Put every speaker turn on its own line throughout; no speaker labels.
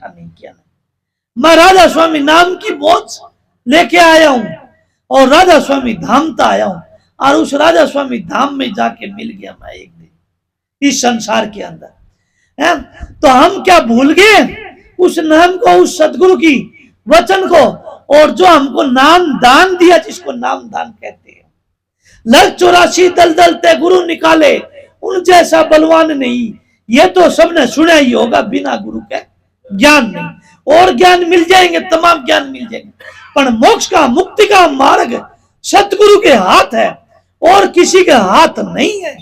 नहीं किया। मैं राधा स्वामी नाम की बोझ लेके आया हूं और राधा स्वामी धाम तक आया हूं और उस राधा स्वामी धाम में जाके मिल गया मैं एक दिन इस संसार के अंदर है। तो हम क्या भूल गए उस नाम को, उस सदगुरु की वचन को, और जो हमको नाम दान दिया, जिसको नाम दान कहते हैं। लग 84 दलदल ते गुरु निकाले, उन जैसा बलवान नहीं। ये तो सबने सुना ही होगा, बिना गुरु के ज्ञान नहीं। और ज्ञान मिल जाएंगे, तमाम ज्ञान मिल जाएंगे, पर मोक्ष का, मुक्ति का मार्ग सतगुरु के हाथ है और किसी के हाथ नहीं है,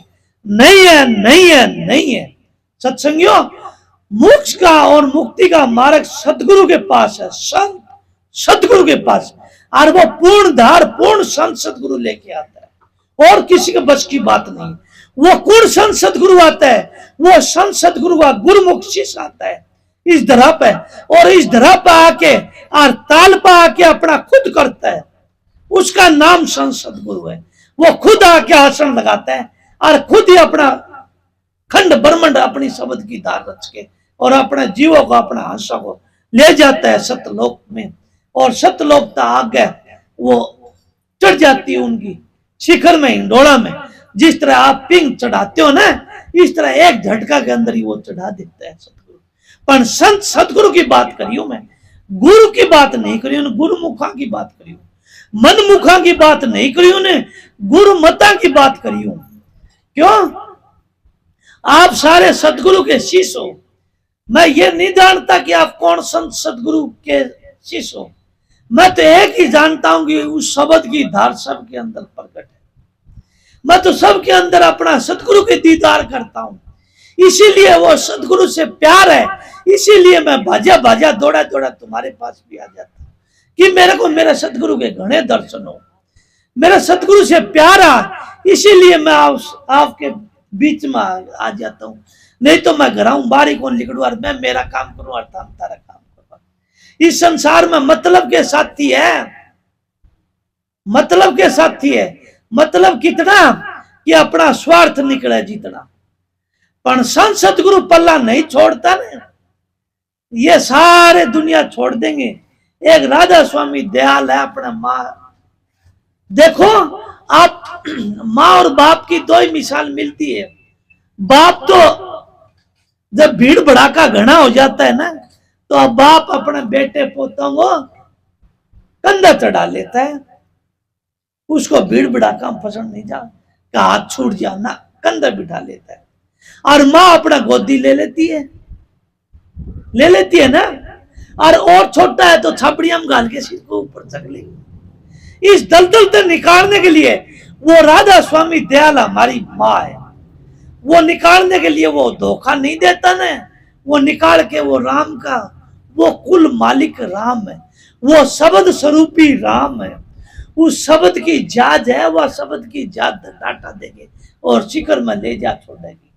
नहीं है, नहीं है, नहीं है। सत्संगियों, मोक्ष का और मुक्ति का मार्ग सतगुरु के पास है, संत सतगुरु के पास, और वो पूर्ण धार पूर्ण संत सतगुरु लेके आता है और किसी के बस की बात नहीं। वो कौन संत सतगुरु आता है? वो संत सतगुरु का गुरुमुख शिष्य आता है इस धरा पे, और इस धरा पे आके और ताल पे आके अपना खुद करता है। उसका नाम संत सतगुरु है। वो खुद आके आसन लगाता है और खुद ही अपना खंड ब्रह्मांड अपनी शब्द की धार रच के और अपने जीवों को, अपना हंसों को ले जाता है सतलोक में, और सतलोक तक आगे वो चढ़ जाती है उनकी शिखर में, हिंडोला में। जिस तरह आप पिंग चढ़ाते हो ना, इस तरह एक झटका के अंदर ही वो चढ़ा देता है सतगुरु। पर संत सतगुरु की बात करियो मैं, गुरु की बात नहीं करी, गुरुमुखा की बात करी, मनमुखा की बात नहीं करी, उन्हें गुरुमता की बात करी। क्यों? आप सारे सतगुरु के शिष्य हो। मैं ये नहीं जानता कि आप कौन संत सतगुरु के शिष्य हो। मैं तो एक ही जानता हूं कि उस शब्द की धार सबके अंदर प्रकट है। मैं तो सबके अंदर अपना सतगुरु के दीदार करता हूं, इसीलिए वो सतगुरु से प्यार है। इसीलिए मैं भाजा भाजा दौड़ा दौड़ा तुम्हारे पास भी आ जाता हूं कि मेरे को मेरे सतगुरु के घने दर्शन हो, मेरा सतगुरु से प्यार आ। इसीलिए मैं आपके बीच में आ जाता हूं। नहीं तो मैं घर आऊं, बारी कौन लिखड़ू और मैं मेरा काम करूं और तुम तारा काम करो। इस संसार में मतलब के साथी है, मतलब के साथी है। मतलब कितना कि अपना स्वार्थ निकले जितना। पर संत सतगुरु पल्ला नहीं छोड़ता ना, ये सारे दुनिया छोड़ देंगे। एक राधा स्वामी दयाल है अपना माँ। देखो आप, माँ और बाप की दो ही मिसाल मिलती है। बाप तो जब भीड़ भड़ाका घना हो जाता है ना, तो अब बाप अपने बेटे पोतों को कंधा चढ़ा लेता है। उसको भीड़ भड़ाका पसंद नहीं, जा का हाथ छूट जाना, कंधा बिठा लेता है। और माँ अपना गोदी ले लेती है ना, और छोटा है तो छापड़ियां में गाल के सिर को ऊपर चक लेगी। इस दलदल से निकालने के लिए वो राधा स्वामी दयाल हमारी माँ है। वो निकालने के लिए वो धोखा नहीं देता ना, वो निकाल के वो राम का, वो कुल मालिक राम है, वो शब्द स्वरूपी राम है। उस शब्द की जाज है, वह शब्द की जाज डाटा देंगे और शिखर में ले जा छोड़ेगी।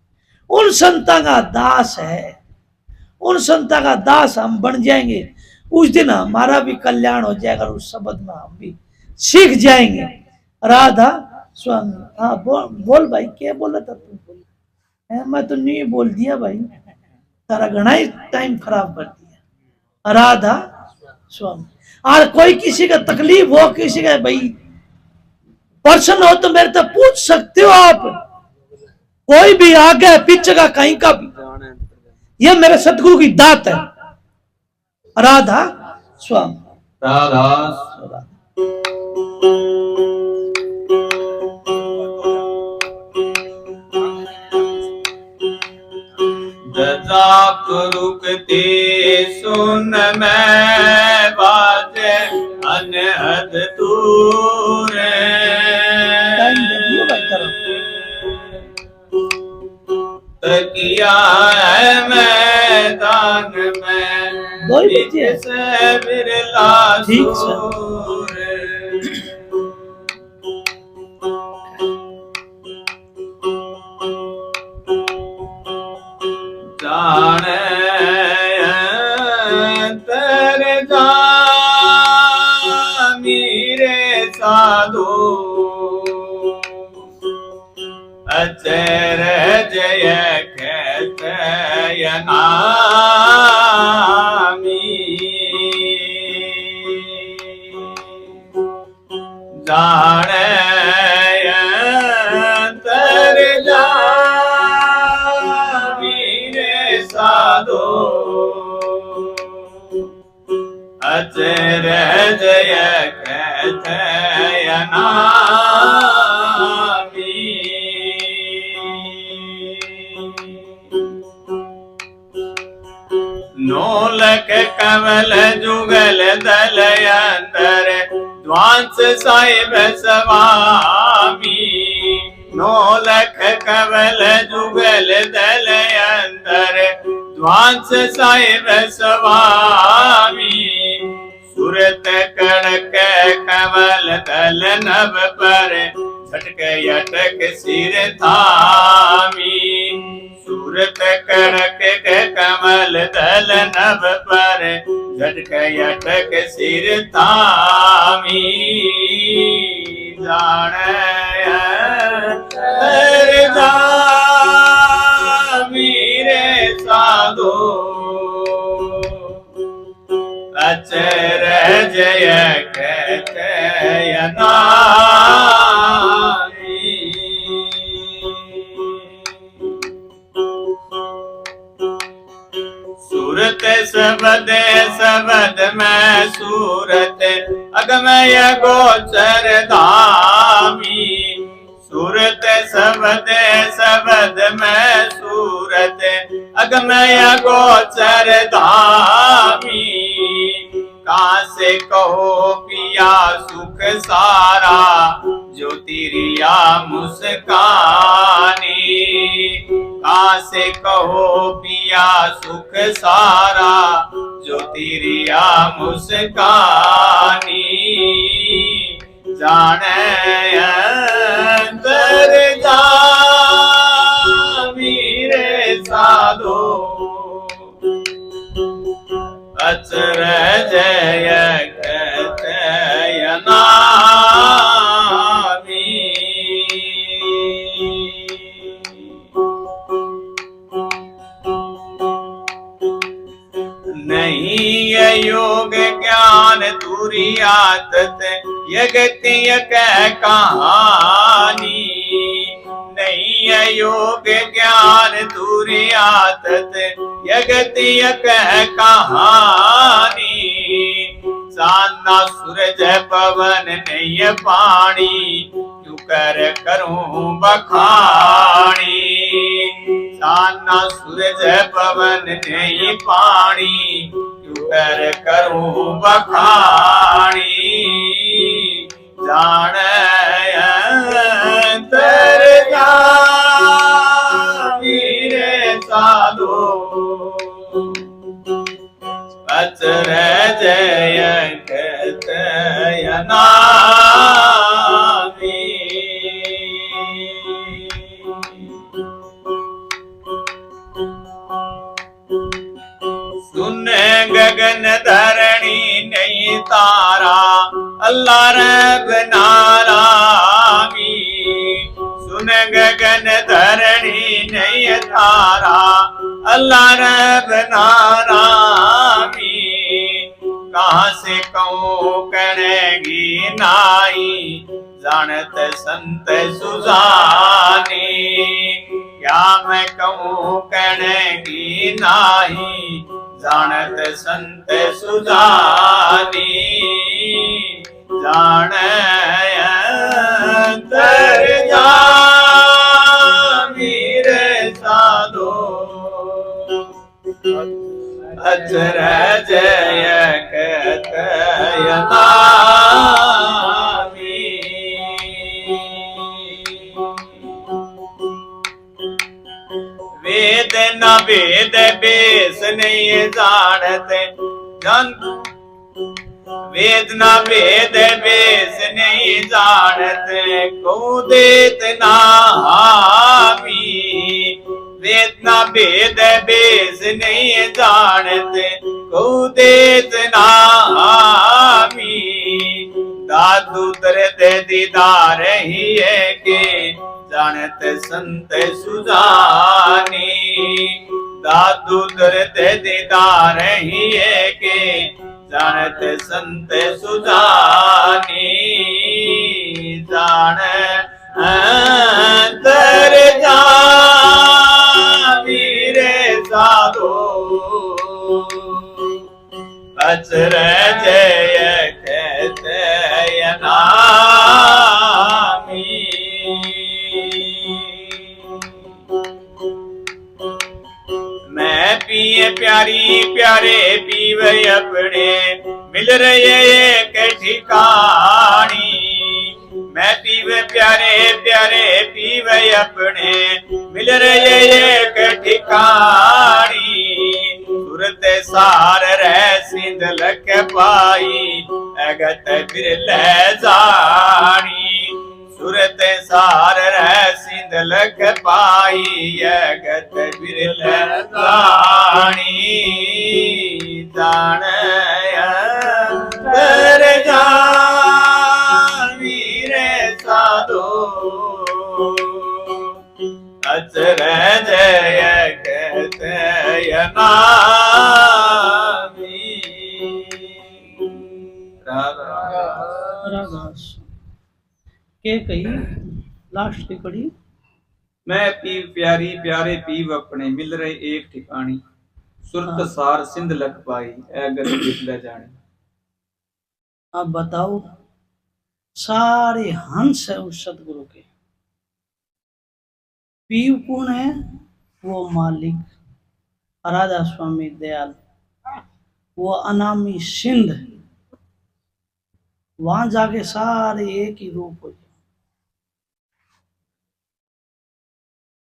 उन संता का दास है, उन संता का दास हम बन जाएंगे। उस दिन हमारा भी कल्याण हो जाएगा, उस शब्द में हम भी सीख जाएंगे। राधा स्वामी, हाँ बोल भाई, क्या बोला था तुम? बोल, मैं तो नहीं बोल दिया भाई, तारा घना ही टाइम खराब कर दिया। राधा स्वामी। और कोई किसी का तकलीफ हो, किसी का भाई प्रश्न हो, तो मेरे तो पूछ सकते हो आप। कोई भी आगे पीछे का कहीं का भी, ये मेरे सतगुरु की दात है। राधा स्वामी। राधा
रुकते सुन मैं बाजे अनहद दूर तकिया है मैदान में से बिरला सूर जाने तेरे जा मेरे साधु अचर जय कहते नाम साधो अचरज कहते अनामी नौलख कमल जुगल दल अंतर ध्वांस साहिब स्वामी नौलख कमल जुगल दल अंतर ध्वांस साहिब स्वामी सुरत कड़क कमल दल नभ पर झटक अटक सिर थामी सूरत कड़क कमल दल नभ पर झटक अटक सिर थामी जान मीरे साधो अचरज कहते अनामी सूरत सबद सबद में सूरत अगमय गोचर धामी सूरत सबद सबद में सूरत अगमय गोचर धामी कासे कहो पिया सुख सारा ज्योतिरिया मुस्कानी कासे कहो पिया सुख सारा ज्योतिरिया मुस्कानी जाने अंतर मीरे साधो अचरज कहते अनामी नहीं ये योग ज्ञान तुरियात यगति यक कहानी नहीं है योग ज्ञान तुरियात यगति यक कहानी साना सूरज पवन नहीं पानी क्यों कर करूं बखानी साना सूरज पवन नहीं पानी क्यों कर करूं बखानी जान अंतर मीरे साधो अचरज कहते अनामी सुन गगन धरणी नहीं तारा अल्लाह रब नारामी सुन गगन धरणी नहीं तारा अल्लाह रब नारामी कहाँ से कहूँ करेगी नाई जानत संत सुजानी क्या मैं कहूँ करेगी नाही जानत संत सुजानी जान अंतर मीरे साधो अचरज कहते अनामी वेद न वेद बेस नहीं जानते वेद न वेद बेस नहीं जानते को देत ना हामी वेद न वेद बेस नहीं जानते को देत ना हामी दादू दर्द दीदार ही है के जानत संत सुजानी दादू दर्द दीदार ही है के जानत संत सुजानी जान अंतर मीरे साधो अचरज कहते नामी। मैं पिए प्यारी प्यारे पीवे अपने, मिल रहे एक ठिकानी। मैं पीवे प्यारे प्यारे पीवे अपने, मिल रहे एक ठिकानी। सुरत सार रह सिंध लख पाई, अगत बिरल जानी। सुरत सार रह सिंध लख पाई, अगत बिरल जानी। जान अंतर जानी रे साधो, अचरज कहते नामी।
राधा के कही लास्ट की कड़ी।
मैं पीव प्यारी प्यारे पीव अपने, मिल रहे एक ठिकानी। सुरत
हाँ।
सार सिंध लख पाई, अगर बिरले जाने।
अब बताओ, सारे हंस है उस सदगुरु के। पीव कौन है? वो मालिक राधा स्वामी दयाल, वो अनामी सिंध। वहां जाके सारे एक ही रूप हो जाए।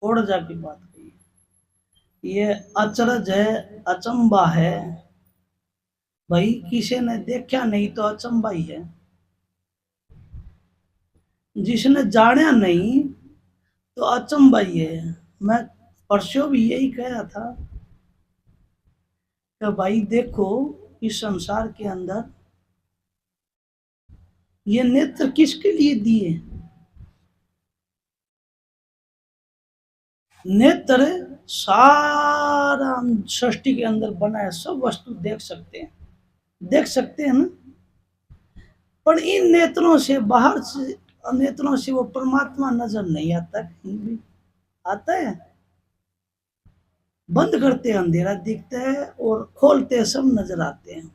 और जाके बात कही, ये अचरज है, अचंबा है भाई। किसी ने देखा नहीं तो अचंबा ही है, जिसने जाना नहीं तो अचंबा ही है। मैं परसों भी यही कहा था कि भाई देखो, इस संसार के अंदर ये नेत्र किसके लिए दिए? नेत्र सारा सृष्टि के अंदर बना है, सब वस्तु देख सकते हैं, देख सकते हैं ना। पर इन नेत्रों से बाहर से, नेत्रों से वो परमात्मा नजर नहीं आता। कहीं भी आता है? बंद करते अंधेरा दिखता है और खोलते सब नजर आते हैं।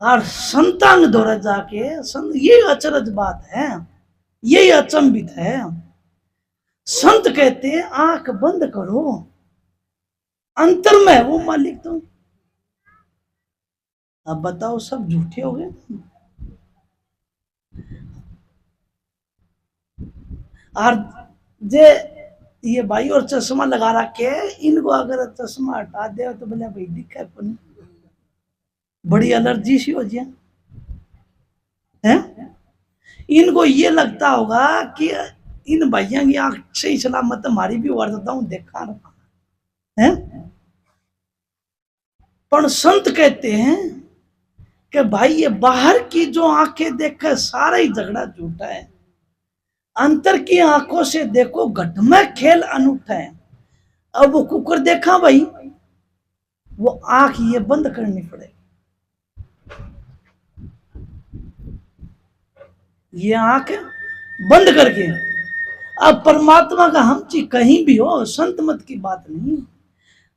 और संतांग द्वारा जाके ये अचरज बात है, यही अचंबित है। संत कहते हैं आंख बंद करो, अंतर में है वो मालिक। तो अब बताओ, सब झूठे हो गए। और जे ये भाई और चश्मा लगा रखे, इनको अगर चश्मा हटा दे तो बोले भाई दिखा नहीं, बड़ी एलर्जी सी हो जाए है। इनको ये लगता होगा कि इन भाइयों की आंख सही सलामत, हमारी भी वर्तता हूं देखा है। पर संत कहते हैं कि भाई ये बाहर की जो आंखें देखे सारा ही झगड़ा झूठा है, अंतर की आंखों से देखो घट में खेल अनूठा है। अब वो कुकर देखा भाई, वो आंख ये बंद करनी पड़ेगी। ये आंख बंद करके, अब परमात्मा का हम चीज कहीं भी हो, संत मत की बात नहीं।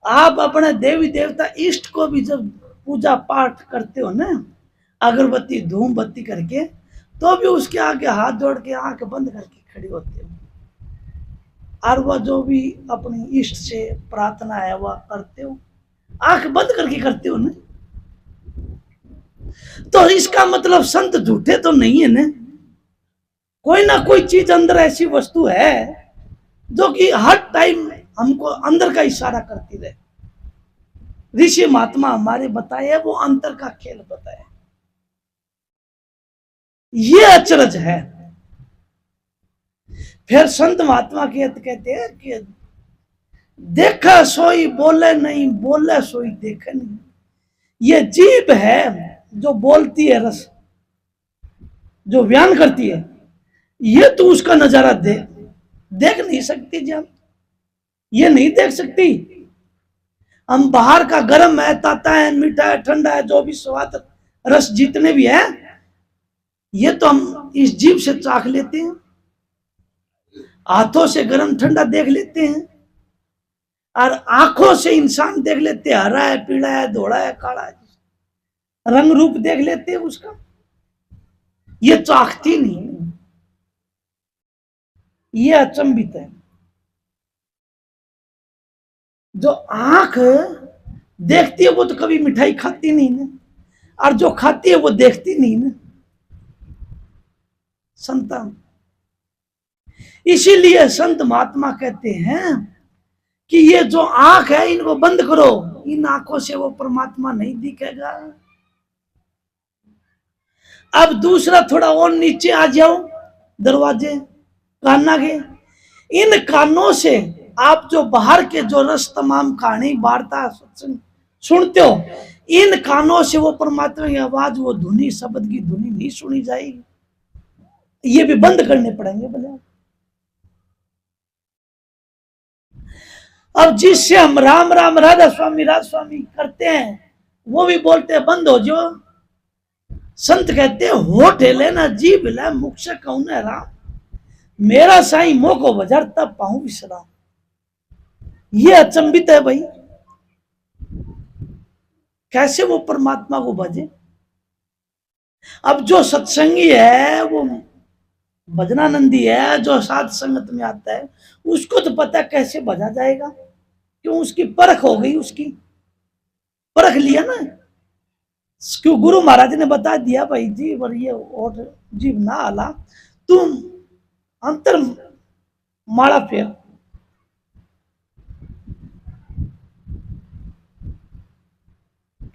आप अपने देवी देवता इष्ट को भी जब पूजा पाठ करते हो ना, अगरबत्ती धूम बत्ती करके, तो भी उसके आगे हाथ जोड़ के आंख बंद करके खड़ी होते हो। और वह जो भी अपनी इष्ट से प्रार्थना है वह करते हो, आंख बंद करके करते हो ना। तो इसका मतलब संत झूठे तो नहीं है ना। कोई ना कोई चीज अंदर ऐसी वस्तु है जो कि हर टाइम हमको अंदर का इशारा करती रहे। ऋषि महात्मा हमारे बताए, वो अंतर का खेल बताए। ये अचरज है। फिर संत महात्मा कहते हैं कि देखा सोई बोले नहीं, बोले सोई देखे नहीं। ये जीभ है जो बोलती है, रस जो बयान करती है, ये तो उसका नजारा देख नहीं सकती जान, ये नहीं देख सकती। हम बाहर का गर्म है, ताता है, मीठा है, ठंडा है, जो भी स्वाद रस जितने भी है, ये तो हम इस जीभ से चाख लेते हैं, हाथों से गर्म ठंडा देख लेते हैं। और आंखों से इंसान देख लेते हरा है, पीला है, धोड़ा है, काला है, रंग रूप देख लेते हैं उसका। ये चाखती नहीं, ये अचंभित है। जो आंख देखती है वो तो कभी मिठाई खाती नहीं ना, और जो खाती है वो देखती नहीं ना संतान। इसीलिए संत महात्मा कहते हैं कि ये जो आंख है इनको बंद करो, इन आंखों से वो परमात्मा नहीं दिखेगा। अब दूसरा थोड़ा और नीचे आ जाओ, दरवाजे काना के, इन कानों से आप जो बाहर के जो रस तमाम कहानी वार्ता सत्संग सुनते हो, इन कानों से वो परमात्मा की आवाज, वो धुनी, शब्द की धुनी नहीं सुनी जाएगी। ये भी बंद करने पड़ेंगे बोले। अब जिससे हम राम राम राधा स्वामी करते हैं, वो भी बोलते हैं बंद हो जो। संत कहते हैं होठ लेना जीभ ले, मुख से कहूं न राम, मेरा साईं मोह को बजार तब पाऊं विश्राम। ये अचंभित है भाई, कैसे वो परमात्मा को भजे। अब जो सत्संगी है, वो भजनानंदी है, जो साध संगत में आता है, उसको तो पता कैसे भजा जाएगा, क्यों उसकी परख हो गई, उसकी परख लिया ना। क्यों गुरु महाराज ने बता दिया भाई जी, और ये और जीव ना आला, तुम अंतर माला फेर।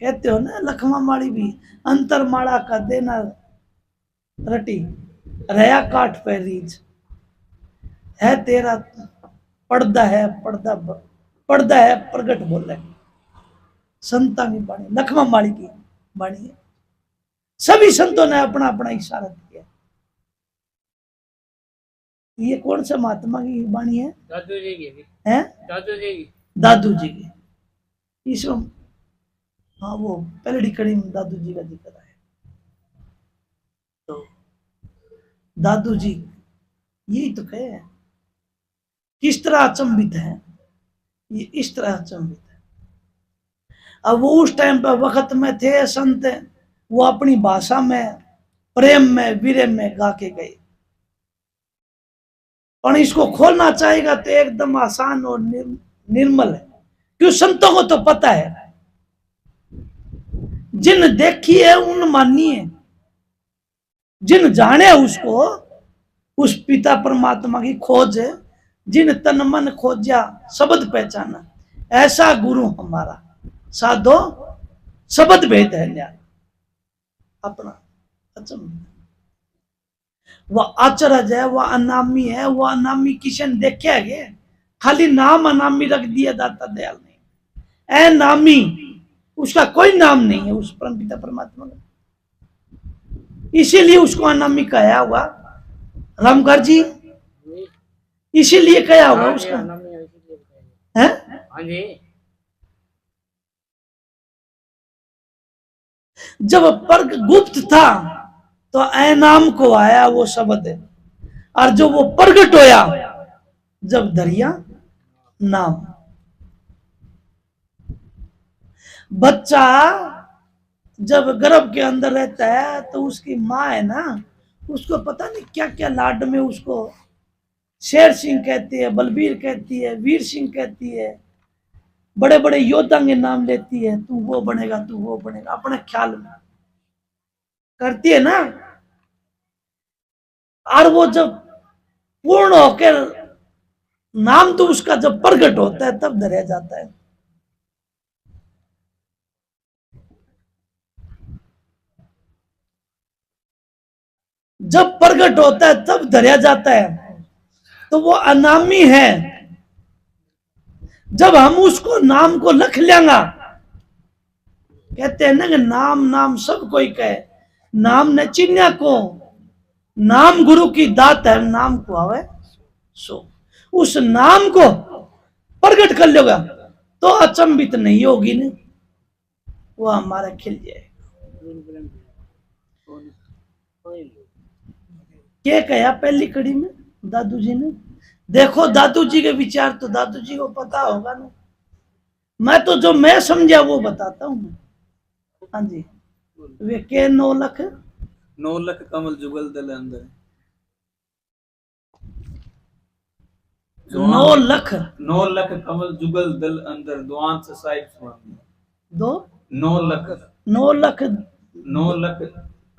कहते हो ना लखमा माड़ी भी, अंतर माला का देना रटी, रया काट पे रीच है तेरा, पर्दा है पर्दा है प्रगट बोले। संता की बाणी, लखमा माड़ी की बाणी है। सभी संतों ने अपना अपना इशारा दिया। ये कौन सा महात्मा की बाणी है?
दादू जी की
है, दादू जी की। इसमें हाँ वो पहली कड़ी में दादू जी का जिक्र है। तो दादू जी यही तो कहे हैं, किस तरह अचंभित है, ये इस तरह अचंभित है। अब वो उस टाइम पर वक्त में थे संत, वो अपनी भाषा में प्रेम में वीर में गा के गए, और इसको खोलना चाहेगा तो एकदम आसान और निर्मल है, क्यों संतों को तो पता है, जिन देखी है उन मानी है, जिन जाने उसको, उस पिता परमात्मा की खोज है, जिन तन मन खोजा शब्द पहचाना, ऐसा गुरु हमारा साधो शब्द भेद है न्याय अपना। अचंभित वह अचरज है, वह अनामी है, वह अनामी किशन देखा है, खाली नाम अनामी रख दिया दाता दयाल ने, ए नामी, उसका कोई नाम नहीं है उस परम पिता परमात्मा का, इसीलिए उसको अनामी कहा हुआ। रामगढ़ जी इसीलिए कहा हुआ उसका है। जब पर्ग गुप्त था तो ऐ नाम को आया वो शब्द है, और जो वो प्रगट होया जब धरिया नाम। बच्चा जब गर्भ के अंदर रहता है तो उसकी माँ है ना, उसको पता नहीं क्या क्या लाड में उसको शेर सिंह कहती है, बलबीर कहती है, वीर सिंह कहती है, बड़े बड़े योद्धा के नाम लेती है, तू वो बनेगा, तू वो बनेगा, अपने ख्याल में करती है ना। और वो जब पूर्ण होकर नाम तो उसका जब प्रकट होता है तब धरा जाता है। जब प्रकट होता है तब धरा जाता है, तो वो अनामी है। जब हम उसको नाम को लख लेंगा, कहते हैं ना कि नाम नाम सब कोई कहे, नाम न चिन्या को, नाम गुरु की दात है, नाम को आवे सो। उस नाम को प्रकट कर लेगा तो अचंभित नहीं होगी ना, वो हमारा खिल जाएगा। क्या कहा पहली कड़ी में दादू जी ने? देखो दादू जी के विचार तो दादू जी को पता होगा ना, मैं तो जो मैं समझा वो बताता हूँ मैं। हाँ जी, वे के 9 लख
9 लख कमल जुगल दल अंदर
9 लख
9 लख कमल जुगल दल अंदर दुआन से साहिब स्वामी
दो
9 लख
9 लख
9 लख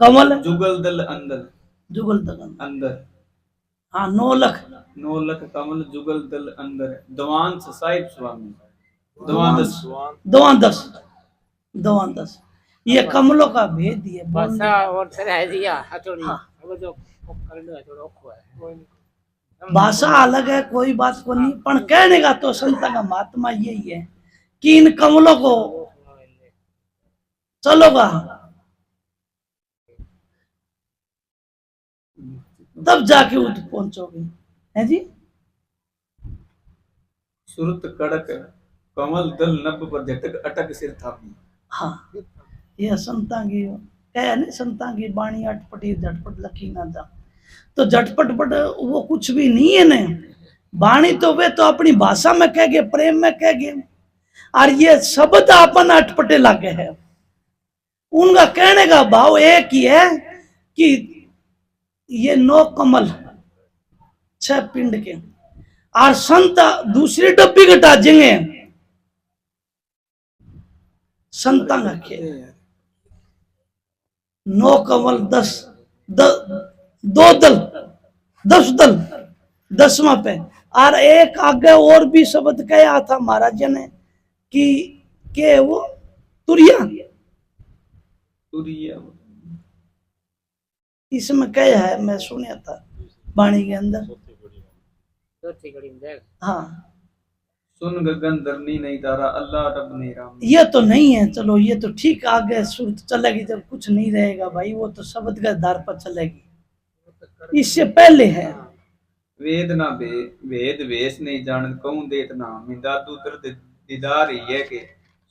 कमल
जुगल दल अंदर
जुगल दगन,
अंदर
हाँ 9 लख
9 लख कमल जुगल दल अंदर दवान से साहिब स्वामी दवान
दवान दस ये कमलों का भेद ये बोलने
भाषा और तरह है दिया हथौड़ी
हाँ।
वो जो करने है थोड़ा औखो है कोई नहीं
भाषा अलग है, कोई बात को नहीं, पर कहने का तो संता का महात्मा यही है कि इन कमलों को चलोगा तब जाके उठ पहुंचोगे, है जी।
सुरत कड़क कमल दल नभ पर झटक अटक सिर थापी
हाँ, ये संता की कह नहीं, संता की बाणी अटपटी झटपट लखी ना जा, तो झटपट पट वो कुछ भी नहीं है ना। बाणी तो वे तो अपनी भाषा में कह गए, प्रेम में कह गए, और ये शब्द अपन अटपटे लागे है। उनका कहने का भाव एक ही है कि ये 9 कमल 6 पिंड के, और संत दूसरी डब्बी घटा जेंगे संता का खेल 9 कमल 10 2 दल 10 दल 10वां पे, और एक आगे और भी शब्द कहा था महाराज ने कि के वो तुरिया
तुरिया
इसमें क्या है, मैं सुना था वाणी के अंदर।
चौथी घड़ी में देख
हाँ,
सुन गगन धरनी नहीं तारा अल्लाह रब ने राम
ये तो नहीं है, चलो ये तो ठीक, आगे सुर चलेगी जब कुछ नहीं रहेगा भाई, वो तो शब्द के आधार पर चलेगी, इससे पहले है
वेद ना वेद वेश नहीं जान कहूं देत नाम दादू दर्द दीदार ही है के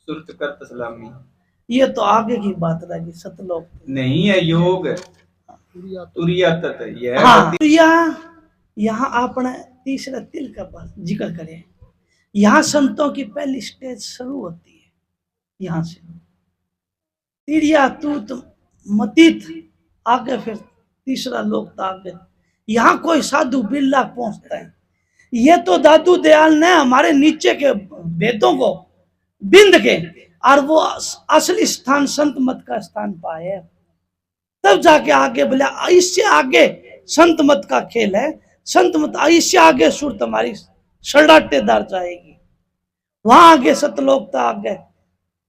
सुरत करत सलामी
ये तो आगे की बात रहेगी सतलोक।
नहीं है योग तुरिया तत यह
हाँ, तो यहाँ आपने तीसरा तिल का बात जिक्र करें, यहाँ संतों की पहली स्टेज शुरू होती है, यहाँ से तिरिया तूत मतीत आगे, फिर तीसरा लोक तो आगे, यहाँ कोई साधु बिल्ला पहुंचता है। ये तो दादू दयाल ने हमारे नीचे के वेदों को बिंद के और वो असली स्थान संत मत का स्थान पाए, तब जाके आगे बोले इससे आगे संत मत का खेल है, संत मत इससे आगे सुर तुम्हारी सड़ाटेदार जाएगी, वहां आगे सतलोक तक आगे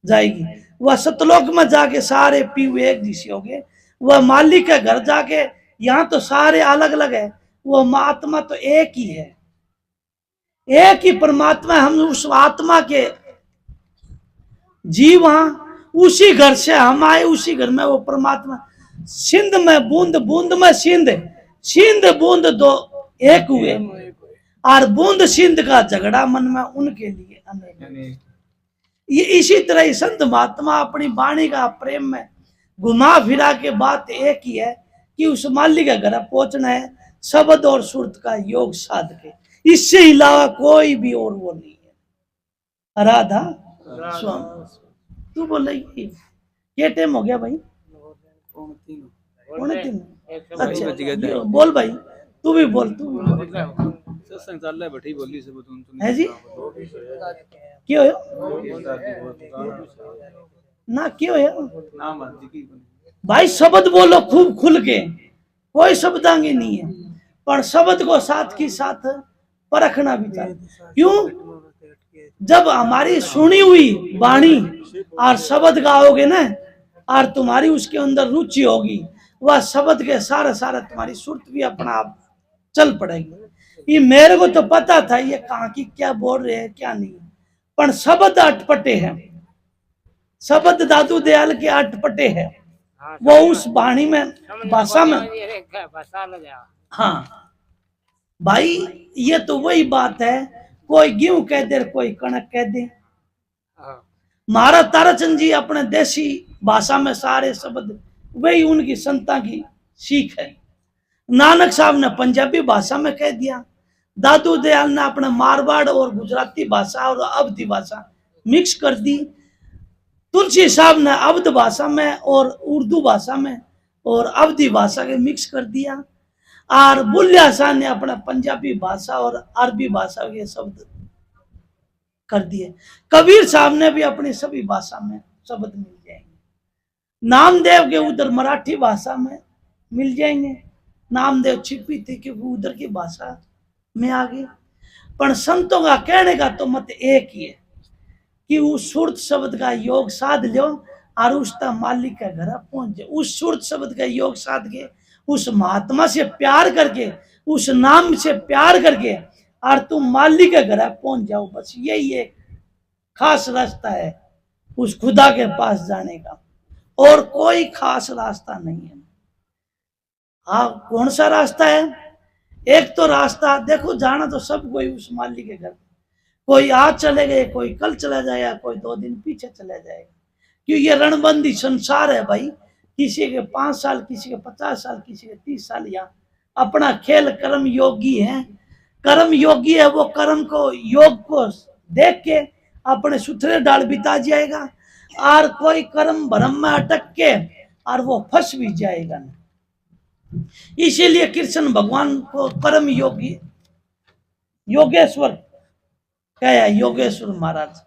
जाएगी, वह सतलोक में जाके सारे पीऊ एक जैसे हो गए, वह मालिक के घर जाके, यहाँ तो सारे अलग अलग है, वो आत्मा तो एक ही है, एक ही परमात्मा। हम उस आत्मा के जीव, वहां उसी घर से हम आए, उसी घर में वो परमात्मा। सिंध में बूंद, बूंद में सिंध, सिंध बूंद दो एक हुए, और बूंद सिंध का झगड़ा मन में उनके लिए अनेक। ये इसी तरह ही संत महात्मा अपनी वाणी का प्रेम में घुमा फिरा के बात एक ही है कि उस मालिक के घर पहुंचना है, शब्द और सुरत का योग साध के, इससे अलावा कोई भी और वो नहीं है। राधा स्वामी तू बोल रही ये टाइम हो गया भाई, पौने 3। अच्छा बोल भाई, तू भी बोल, तू भी बोल।
सत्संग चल रहा है बैठी बोली से बतून
है जी, क्यों है ना, क्यों है
ना मर्जी की
भाई, शब्द बोलो खूब खुल के, कोई शब्दांगी नहीं है, पर शब्द को साथ की साथ परखना भी चाहिए। क्यों, जब हमारी सुनी हुई वाणी और शब्द गाओगे ना, और तुम्हारी उसके अंदर रुचि होगी, वह शब्द के सारा सारा तुम्हारी सुरत भी अपना आप चल पड़ेगी। ये मेरे को तो पता था ये कहाँ की क्या बोल रहे हैं क्या नहीं, पर शब्द अटपटे हैं, शब्द दादू दयाल के अटपटे हैं, वो उस वाणी में भाषा में। हाँ भाई, ये तो वही बात है, कोई गेहूं कह दे, कोई कणक कह दे। महाराज ताराचंद जी अपने देसी भाषा में सारे शब्द, वही उनकी संता की सीख है। नानक साहब ने पंजाबी भाषा में कह दिया, दादू दयाल ने अपने मारवाड़ और गुजराती भाषा और अवधी भाषा मिक्स कर दी। तुलसी साहब ने अवध भाषा में और उर्दू भाषा में और अवधी भाषा के मिक्स कर दिया, और बुल्लिया शाह ने अपना पंजाबी भाषा और अरबी भाषा के शब्द कर दिए। कबीर साहब ने भी अपनी सभी भाषा में शब्द मिल जाएंगे। नामदेव के उधर मराठी भाषा में मिल जाएंगे, नामदेव छिपी थी क्योंकि उधर की भाषा में आ गई। पर संतों का कहने का तो मत एक ही है कि उस सुरत शब्द का योग साध लो और उसका मालिक का घर पहुंच जाओ। उस सुरत शब्द का योग साध के उस महात्मा से प्यार करके, उस नाम से प्यार करके और तुम मालिक के घर पहुंच जाओ। बस यही एक खास रास्ता है उस खुदा के पास जाने का, और कोई खास रास्ता नहीं है। हाँ, कौन सा रास्ता है? एक तो रास्ता देखो, जाना तो सब कोई उस मालिक के घर, कोई आज चले गए, कोई कल चला जाएगा, कोई 2 दिन पीछे चला जाएगा, क्योंकि ये रणबंदी संसार है भाई। किसी के 5 साल, किसी के 50 साल, किसी के 30 साल। यहाँ अपना खेल कर्म योगी है, कर्म योगी है, वो कर्म को योग को देख के अपने सुथरे डाल बिता जाएगा, और कोई कर्म भरम में अटक के और वो फंस भी जाएगा ना। इसीलिए कृष्ण भगवान को कर्म योगी योगेश्वर क्या है, योगेश्वर महाराज।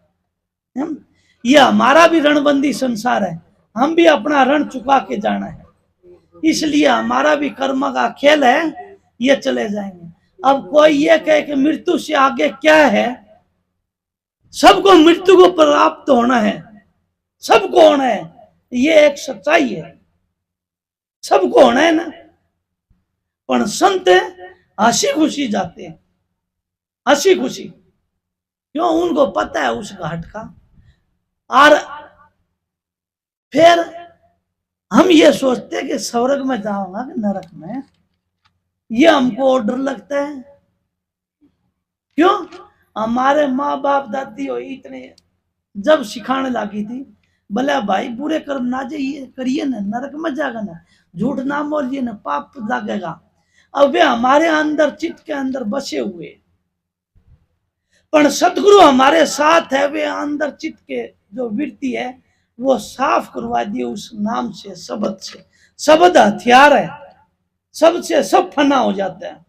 ये हमारा भी रणबंदी संसार है, हम भी अपना रण चुका के जाना है, इसलिए हमारा भी कर्म का खेल है, ये चले जाएंगे। अब कोई ये कहे कि मृत्यु से आगे क्या है, सबको मृत्यु को प्राप्त होना है, सबको होना है, ये एक सच्चाई है, सबको होना है ना। पर संत हंसी खुशी जाते हैं, हंसी खुशी, क्यों? उनको पता है उस घाट का। और फिर हम ये सोचते हैं कि स्वर्ग में जाऊंगा कि नरक में, ये हमको डर लगता है। क्यों? हमारे माँ बाप दादी हो इतने जब सिखाने लगी थी, भले भाई बुरे कर्म ना जाइए करिए ना, नरक में जाएगा ना, झूठ ना बोलिए ना, पाप लगेगा। अब वे हमारे अंदर चित्त के अंदर बसे हुए, पर सदगुरु हमारे साथ है, वे अंदर चित्त के जो वृत्ति है वो साफ करवा दिए उस नाम से, शब्द से। शब्द हथियार है, शब्द से सब फना हो जाता है,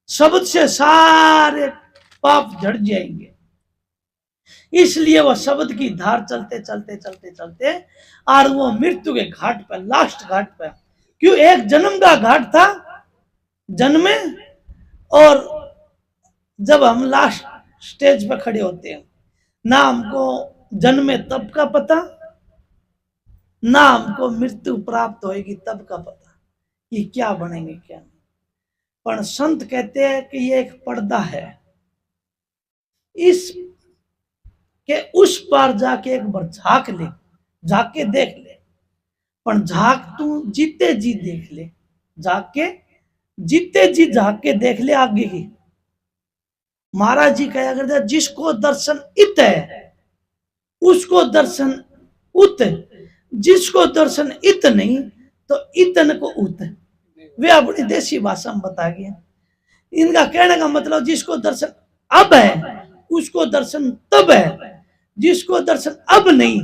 शब्द से सारे पाप झड़ जाएंगे। इसलिए वो शब्द की धार चलते चलते चलते चलते और वो मृत्यु के घाट पर, लास्ट घाट पर, क्यों? एक जन्म का घाट था, जन्मे, और जब हम लास्ट स्टेज पर खड़े होते हैं, ना हमको जन्मे तब का पता, ना हमको मृत्यु प्राप्त होएगी तब का पता कि क्या बनेंगे क्या नहीं। पर संत कहते हैं कि ये एक पर्दा है, इस के उस पार जाके एक बार झांक ले, जाके देख ले। पर झांक तू जीते जी देख ले, जाके जीते जी झांक के देख ले आगे की। महाराज जी कहा करते, जिसको दर्शन इत है उसको दर्शन उत, जिसको दर्शन इत नहीं तो इतन को उत। वे अपनी देसी भाषा में बता गए। इनका कहने का मतलब, जिसको दर्शन अब है उसको दर्शन तब है, जिसको दर्शन अब नहीं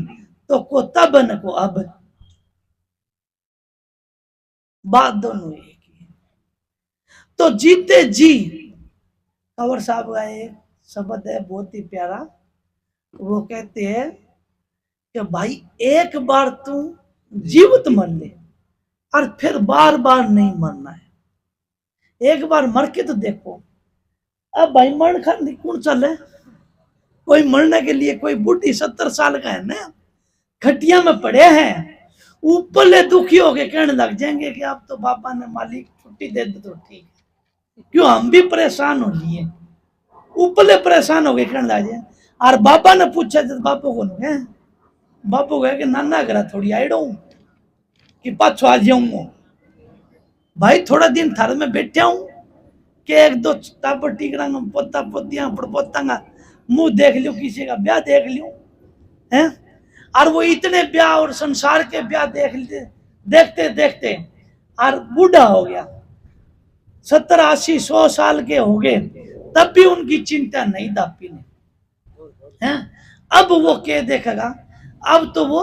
तो को तब न को अब। बात दोनों एक ही। तो जीते जी, कंवर साहब का एक शब्द है बहुत ही प्यारा, वो कहते हैं कि भाई एक बार तू जीवित मर ले और फिर बार बार नहीं मरना है। एक बार मर के तो देखो। अब भाई मरण का कौन चले, कोई मरने के लिए, कोई बुढ़ी 70 साल का है ना, खटिया में पड़े हैं, ऊपरले दुखी होके कहने लग जाएंगे कि अब तो बाबा ने मालिक छुट्टी दे दे तो ठीक है। क्यों? हम भी परेशान हो लिए, ऊपरले परेशान हो गए कहने लग जाए। और बाबा ने पूछा तो बापू को है, बापू कहे कि नाना घर थोड़ी आइडो कि पाछो आ जाऊंगा। भाई थोड़ा दिन थार में बैठा हूं कि एक दो टापर टिकरा पोता पोतिया पड़पोता मुंह देख लियो, किसी का ब्याह देख लियो है। और वो इतने ब्याह और संसार के ब्याह देखते देखते और बूढ़ा हो गया, 70, 80, 100 साल के हो गए, तब भी उनकी चिंता नहीं दापी ने है। अब वो क्या देखेगा? अब तो वो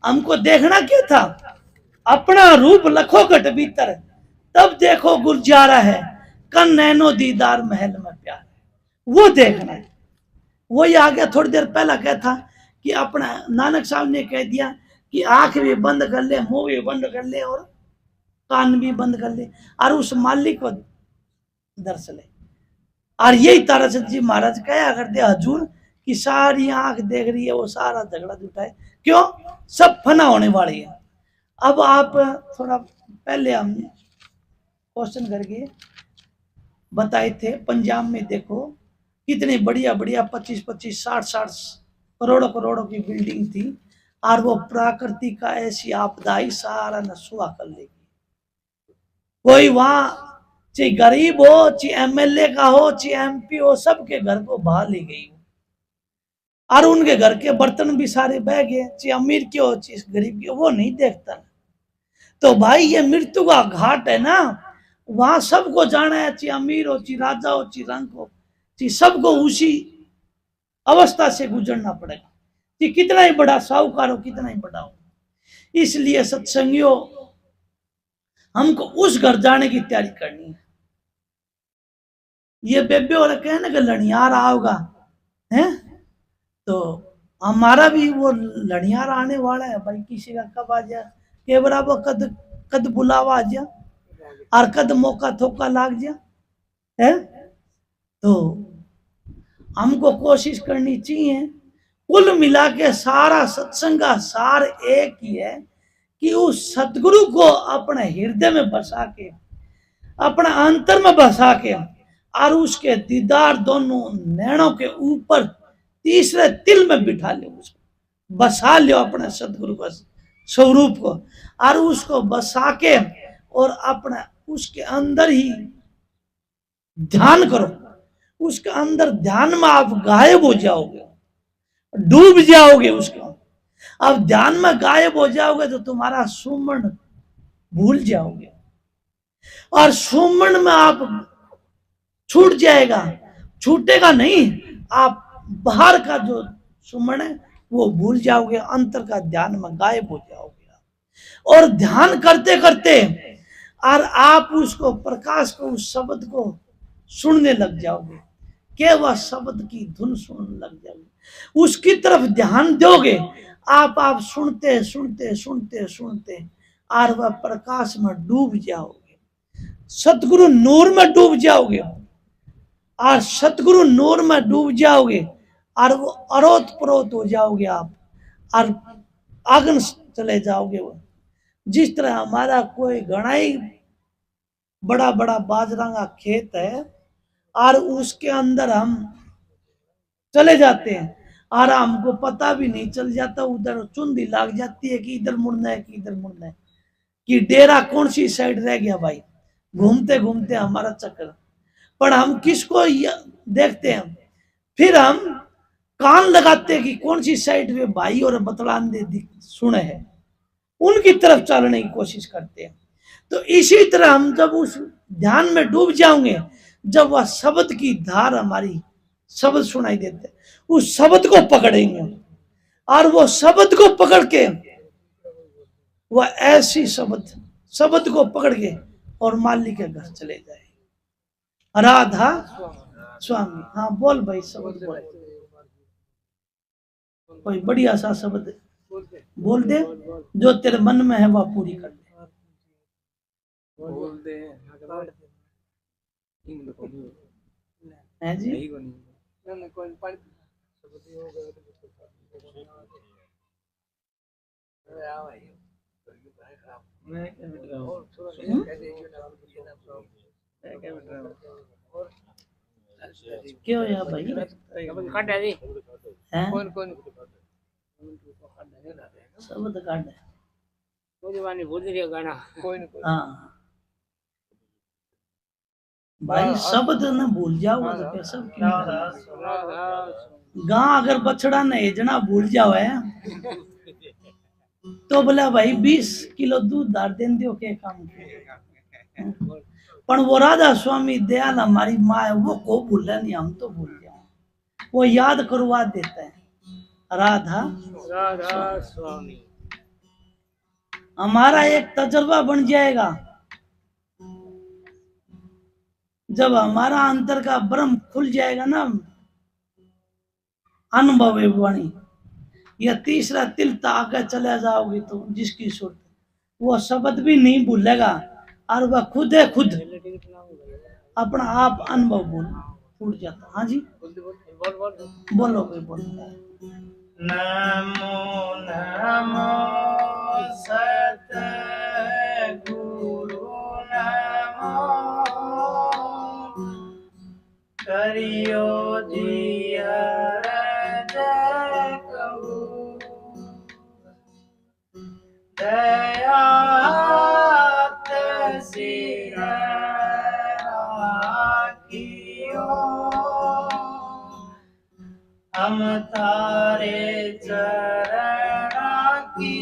हमको देखना क्या था? अपना रूप लखो घट भीतर, तब देखो गुरजारा है, कन नैनो दीदार महल में प्यार, वो देखना है। वही आ गया थोड़ी देर पहला क्या था कि अपना नानक साहब ने कह दिया कि आंख भी बंद कर ले, मुंह भी बंद कर ले और कान भी बंद कर ले और उस मालिक को दर्श ले। और यही ताराचंद जी महाराज कहा करते हजूर कि सारी आंख देख रही है, वो सारा झगड़ा जुटा है, क्यों? सब फना होने वाली है। अब आप थोड़ा पहले हम क्वेश्चन करके बताए थे, पंजाब में देखो कितनी बढ़िया बढ़िया 25-25 60-60 करोड़ों की बिल्डिंग थी, और वो प्रकृति का ऐसी आपदा आई सारा नसुआ कर लेगी। कोई वहां चाहे गरीब हो, चाहे एमएलए का हो, चाहे एमपी हो, सबके घर को बहा ले गई और उनके घर के बर्तन भी सारे बह गए, चाहे अमीर के हो चाहे गरीब के, वो नहीं देखता। तो भाई ये मृत्यु का घाट है ना, वहां सबको जाना है, चाहे अमीर हो, चाहे राजा हो, चाहे रंग हो, चाहे सबको उसी अवस्था से गुजरना पड़ेगा, कि कितना ही बड़ा साहूकार हो, कितना ही बड़ा हो। इसलिए सत्संगियों, हमको उस घर जाने की तैयारी करनी है। ये बेबे वाला कहना कि लड़ियार आओगा है, तो हमारा भी वो लड़ियार आने वाला है भाई। किसी का कब आ जा के बराबर कद कद बुलावा आ जा और कद मौका थोका लाग जा है। तो हमको कोशिश करनी चाहिए, कुल मिला के सारा सत्संग का सार एक ही है कि उस सतगुरु को अपने हृदय में बसा के, अपना अंतर में बसा के, और उसके दीदार दोनों नैनों के ऊपर तीसरे तिल में बिठा ले, उसको बसा लो अपने सतगुरु का स्वरूप को, और उसको बसा के और अपना उसके अंदर ही ध्यान करो। उसके अंदर ध्यान में आप गायब हो जाओगे, डूब जाओगे उसको। अब ध्यान में गायब हो जाओगे तो तुम्हारा सुमन भूल जाओगे, और सुमन में आप छूट जाएगा, छूटेगा नहीं, आप बाहर का जो सुमन है वो भूल जाओगे, अंतर का ध्यान में गायब हो जाओगे। और ध्यान करते करते और आप उसको प्रकाश को, उस शब्द को सुनने लग जाओगे, केवल शब्द की धुन सुनने लग जाओगे, उसकी तरफ ध्यान दोगे आप सुनते सुनते सुनते सुनते और वह प्रकाश में डूब जाओगे, सतगुरु नूर में डूब जाओगे। और सतगुरु नूर में डूब जाओगे और वो अरोत परोत हो जाओगे आप, और आगन चले जाओगे। वो जिस तरह हमारा कोई घना ही बड़ा बड़ा बाजरा का खेत है और उसके अंदर हम चले जाते हैं और हमको पता भी नहीं चल जाता, उधर चुंदी लाग जाती है कि इधर मुड़ना है कि इधर मुड़ना है, कि डेरा कौन सी साइड रह गया भाई। घूमते घूमते हमारा चक्कर, पर हम किसको देखते हैं, फिर हम कान लगाते हैं कि कौन सी साइड में भाई और बतलान दे सुने है, उनकी तरफ चलने की कोशिश करते हैं। तो इसी तरह हम जब उस ध्यान में डूब जाओगे, जब वह शब्द की धार हमारी शब्द सुनाई देते, उस शब्द को पकड़ेंगे और वो शब्द को पकड़ के वह ऐसी शब्द को पकड़ के और मालिक के घर चले जाए। राधा स्वामी, हाँ बोल भाई, शब्द बोल, कोई बढ़िया सा शब्द बोल दे, जो तेरे मन में है वह पूरी कर दे।
बोल दे
हैं जी, क्यों यार भाई हैं? शब्द काट है, हाँ भाई, शब्द न भूल जाओ तो फिर सब गां अगर बछड़ा न हेजना भूल जाओ है तो बोला भाई 20 किलो दूध दार देन दियो के काम के। पर वो राधा स्वामी दयाल हमारी माँ है, वो को भूल नहीं, हम तो भूल जाए, वो याद करवा देता है। राधा
राधा स्वामी।
हमारा एक तजुर्बा बन जाएगा। जब हमारा अंतर का ब्रह्म खुल जाएगा ना, अनुभव है वाणी, या तीसरा तिल तक आगे चले जाओगे तो जिसकी सुरत वो शब्द भी नहीं भूलेगा, और वह खुद है खुद अपना आप अनुभव बोल फूट जाता। हाँ जी बोलो भाई बोलो।
नमो नमो सतगुरु नमो करियो जियर जय कहू दयात सिर राखियो हम तारे चरण की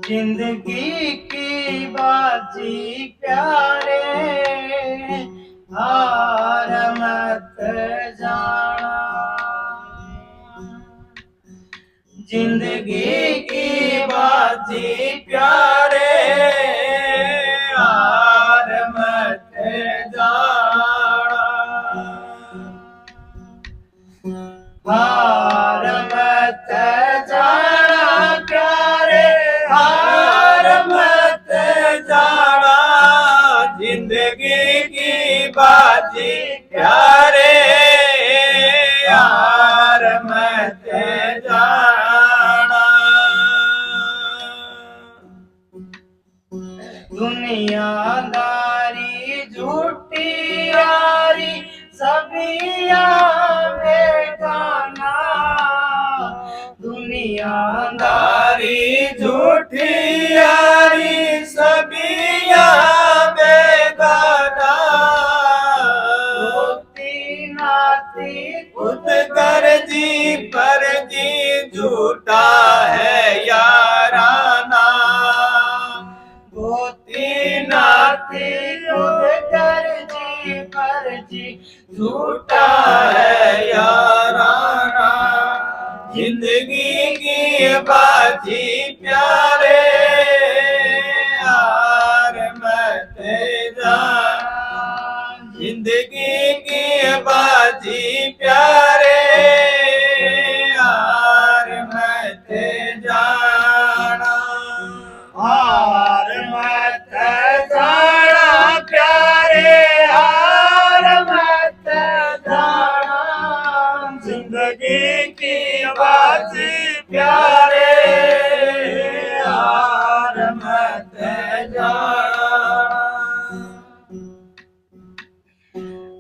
जिंदगी की बाजी प्यारे हार मत जाना, जिंदगी की बाजी प्यारे हार मत जाना, हार मत जाना प्यारे हार मत जाना, जिंदगी की बाजी प्यारे हार मत जाना। दुनियादारी झूठी यारी सबिया बेगाना, दुनियादारी झूठी यारी सबिया बेगाना, होती नाती खुद कर जी पर जी झूठा है याराना, होती नाती खुद कर जी पर जी झूठा है याराना, जिंदगी की बाजी प्यारे हार मत जाना, जिंदगी की बाजी प्यारे हार मत जाना, हार मत जाना प्यारे हार मत जाना, जिंदगी की बाजी प्यारे हार मत जाना।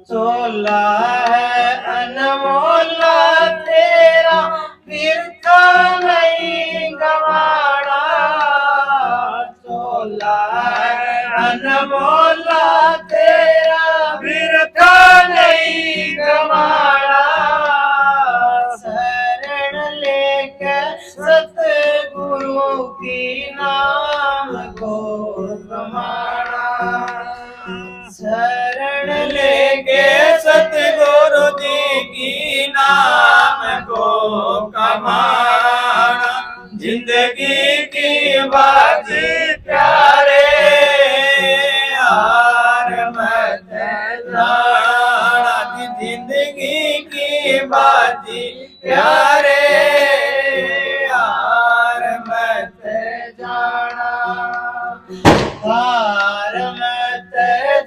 चोला है अनमोला तेरा बिरथा नहीं गवाड़ा, चोला है अनमोला तेरा बिरथा नहीं गवाड़ा, शरण लेकर सतगुरु की नाम को कमाना, शरण लेके सतगुरु जी की नाम को कमाना, जिंदगी की बाजी प्यारे हार मत जाना, जिंदगी की बाजी प्यारे हार मत जाना, हार मत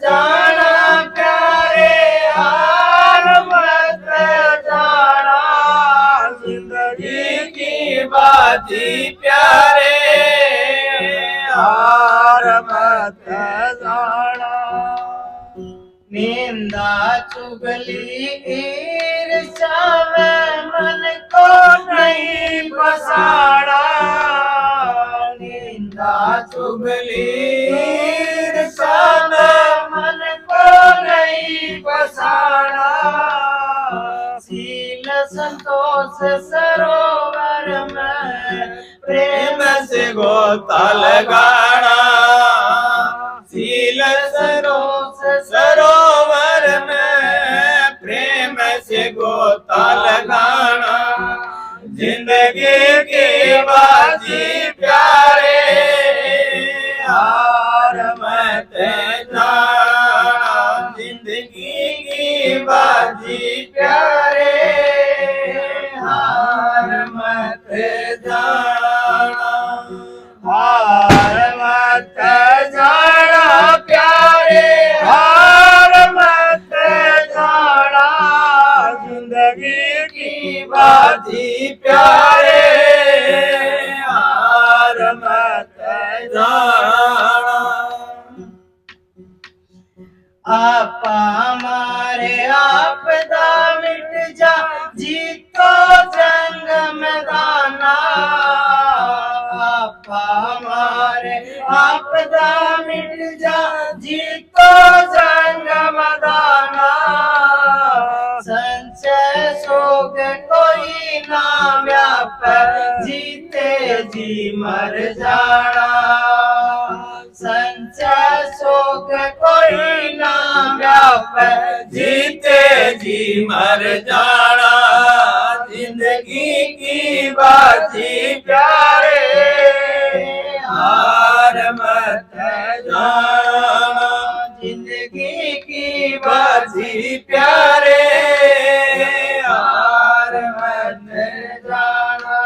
जाना प्यारे हार मत जाना, जिंदगी की बाजी प्यारे हार मत जाना, निंदा चुगली ईर्ष्या में मन को नहीं बसाना, निंदा चुगली ईर्ष्या में मन को नहीं बसाना, शील संतोष सरोवर में प्रेम से गोता लगाना, झील सरोवर में प्रेम से गोता लगाना जिंदगी की बाजी प्यारे हार मत जाना जिंदगी की बाजी प्यारे हार मत जाना हार मत जाना प्यारे हार मत जाना जिंदगी की बाजी प्यारे हार मत जाना आपा मारे आपदा मिट जा जीतो जंग मैदाना आपा मारे आपदा मिट जा जीतो जंग मैदाना संचय सोग कोई ना व्याप जीते जी मर जाना संचय सोग कोई ना व्याप जीते जी मर जाना जिंदगी की बाजी प्यारे हार मत जाना जिंदगी की बाजी प्यारे हार मत जाना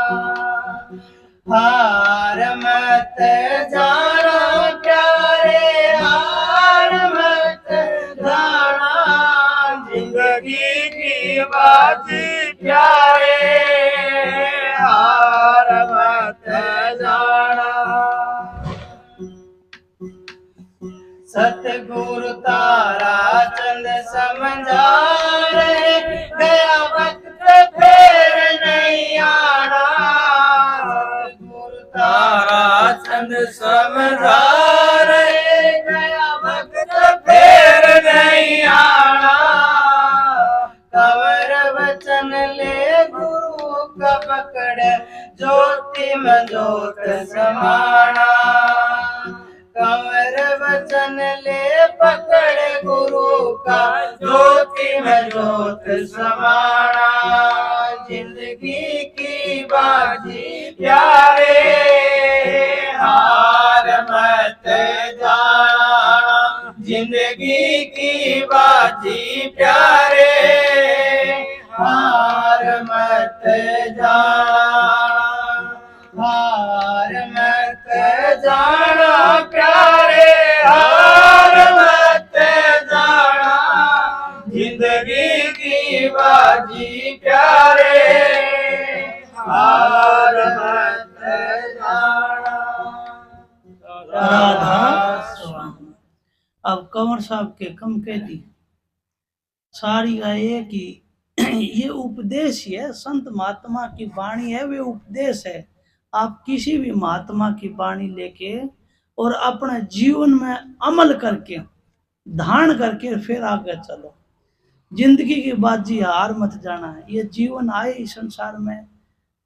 हार मत जाना प्यारे हार मत जाना जिंदगी की बाजी प्यारे हार मत जाना सतगुरु तारा चंद समझा रहे गया वक्त फिर नहीं आना सतगुरु तारा चंद समझा रहे गया वक्त फिर नहीं आना कंवर वचन ले गुरु का पकड़ ज्योति में ज्योत समाना कंवर वचन ले पकड़ गुरु का ज्योति में ज्योत समाना जिंदगी की बाजी प्यारे हार मत जाना जिंदगी की बाजी प्यारे हार मत जाना हार मत जाना प्यारे हार मत जाना जिंदगी की बाजी प्यारे हार मत जाना
राधा स्वामी। अब कंवर साहब के कम कह दी सारी का एक ही ये उपदेश ही है संत महात्मा की वाणी है वे उपदेश है आप किसी भी महात्मा की वाणी लेके और अपने जीवन में अमल करके धारण करके फिर आगे चलो जिंदगी की बाजी हार मत जाना है ये जीवन आए इस संसार में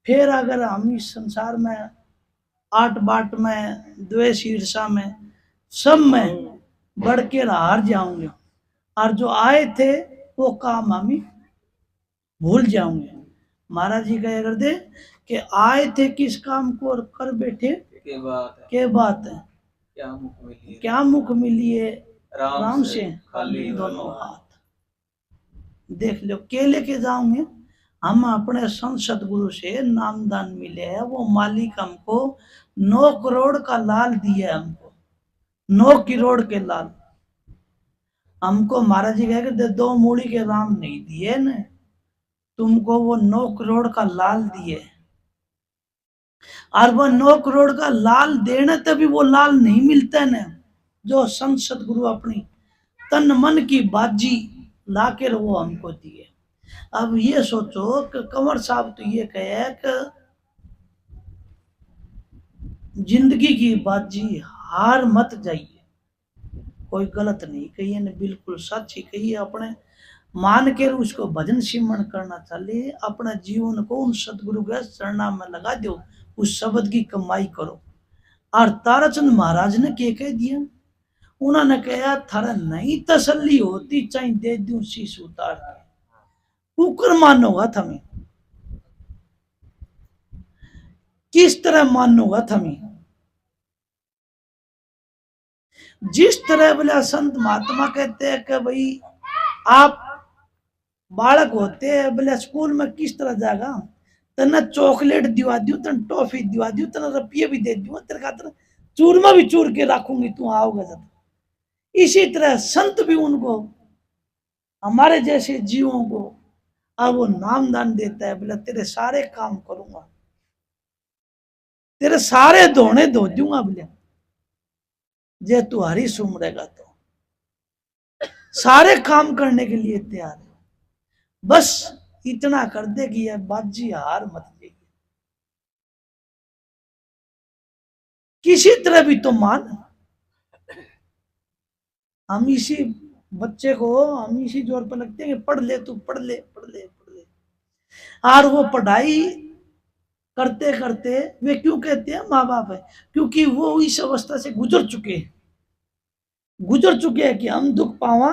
फिर अगर हम इस संसार में आट बाट में द्वेष ईर्षा में सब में बढ़ के हार जाओगे और जो आए थे वो काम हम भूल जाओगे महाराज जी कह कर दे कि आए थे किस काम को और कर बैठे के बात है क्या मुख मिली है राम से खाली दोनों हाथ देख लो के लेके जाओगे हम अपने संत सतगुरु से नामदान मिले है वो मालिक हमको 9 करोड़ का लाल दिया हमको 9 करोड़ के लाल हमको महाराज जी कह के 2 मूड़ी के राम नहीं दिए न तुमको वो 9 करोड़ का लाल दिए और वो 9 करोड़ का लाल देने तभी वो लाल नहीं मिलता न जो संत सतगुरु अपनी तन मन की बाजी लाकर वो हमको दिए। अब ये सोचो कि कंवर साहब तो ये कहे कि जिंदगी की बाजी हार मत जाइए कोई गलत नहीं कही है बिल्कुल सच ही कही है अपने मान के उसको भजन सिमरण करना चाहिए अपने जीवन को उन सतगुरु के चरणा में लगा दो उस शब्द की कमाई करो। और ताराचंद महाराज ने क्या कह दिया उन्होंने कहा थारा नहीं तसल्ली होती चाहे दे दूं शीश उतार के, कुकर मानोगा थमें, किस तरह मानोगा थमें। जिस तरह बोला संत महात्मा कहते हैं कि भाई आप बालक होते हैं बोले स्कूल में किस तरह जाएगा, तना चॉकलेट दिवा दू, तन टॉफी दिवा दू, तना रुपये भी दे दू, तेरे खातर चूरमा भी चूर के रखूंगी, तू आओगे जब। इसी तरह संत भी उनको हमारे जैसे जीवों को अब वो नाम दान देता है, बोला तेरे सारे काम करूंगा, तेरे सारे धोने धो दूंगा, बोले जे तू हरी सुमरेगा तो सारे काम करने के लिए तैयार है, बस इतना कर दे कि यह बाजी हार मत देगी, किसी तरह भी तो मान। हम इसी बच्चे को हम इसी जोर पर लगते हैं कि पढ़ ले तू, पढ़ ले पढ़ ले पढ़ ले, और वो पढ़ाई करते करते वे क्यों कहते हैं माँ बाप है, क्योंकि वो इस अवस्था से गुजर चुके हैं कि हम दुख पावा,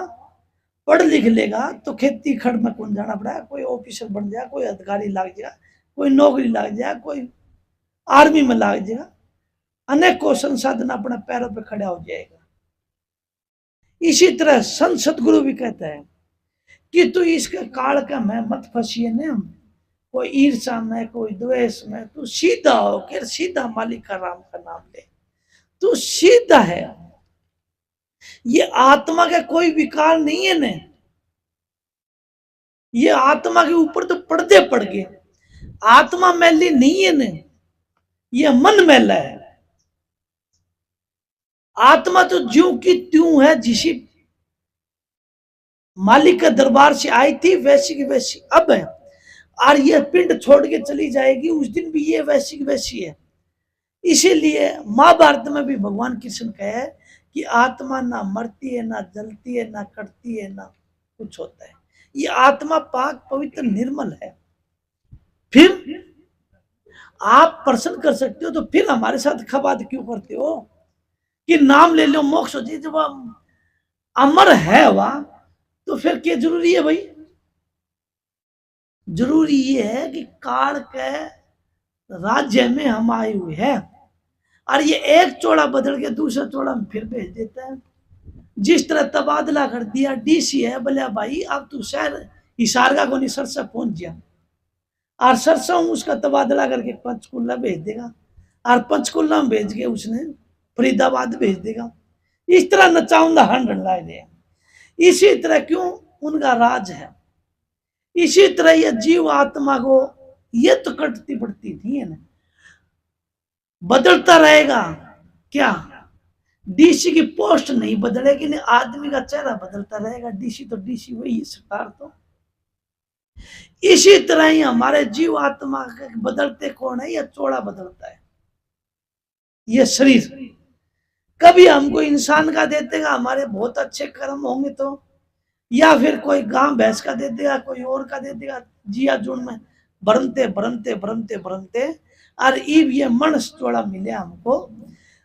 पढ़ लिख लेगा तो खेती खड़ में कौन जाना पड़ा, कोई ऑफिसर बन जाए, कोई अधिकारी लग जाएगा, कोई नौकरी लग जाए, कोई आर्मी में लग जाएगा, अनेकों संसाधन अपने पैरों पे खड़ा हो जाएगा। इसी तरह संत सतगुरु भी कहता है कि तू इसके काल का मैं मत फंसिए न, कोई ईर्षा में, कोई द्वेष में, तू सीधा होकर सीधा मालिक का राम का नाम ले, तू सीधा है। ये आत्मा का कोई विकार नहीं है न, ये आत्मा के ऊपर तो पर्दे पड़ गए, आत्मा मैली नहीं है न, ये मन मैला है। आत्मा तो ज्यों की त्यों है, जिसी मालिक के दरबार से आई थी वैसी की वैसी अब है, और ये पिंड छोड़ के चली जाएगी उस दिन भी ये वैसी की वैसी है। इसीलिए महाभारत में भी भगवान कृष्ण कहे कि आत्मा ना मरती है, ना जलती है, ना कटती है, ना कुछ होता है, ये आत्मा पाक पवित्र निर्मल है। फिर आप प्रश्न कर सकते हो तो फिर हमारे साथ खबाद क्यों करते हो कि नाम ले लो मोक्ष हो जाए, जब अमर है वह तो फिर क्या जरूरी है भाई। जरूरी ये है कि काल के राज्य में हम आए हुए हैं, और ये एक चोड़ा बदल के दूसरा चोड़ा में फिर भेज देता है। जिस तरह तबादला कर दिया, डीसी है बोले भाई अब तू शहर हिसारगा को नहीं सरसा पहुंच गया, और सरसा उसका तबादला करके पंचकुला भेज देगा, और पंचकुला में भेज के उसने फरीदाबाद भेज देगा। इस तरह नचाऊंगा हंड ला दे, इसी तरह क्यों उनका राज है। इसी तरह ये जीव आत्मा को ये तो कटती पड़ती थी है ना, बदलता रहेगा क्या, डीसी की पोस्ट नहीं बदलेगी, नहीं आदमी का चेहरा बदलता रहेगा, डीसी तो डीसी वही सरकार तो। इसी तरह ही हमारे जीव आत्मा के बदलते कौन है, यह चौड़ा बदलता है ये शरीर। कभी हमको इंसान का दे देगा, हमारे बहुत अच्छे कर्म होंगे तो, या फिर कोई गांव भैंस का दे देगा, कोई और का दे देगा, जिया जुड़ में भरमते भरमते भरमते भरमते, और इब ये मन चौड़ा मिले हमको।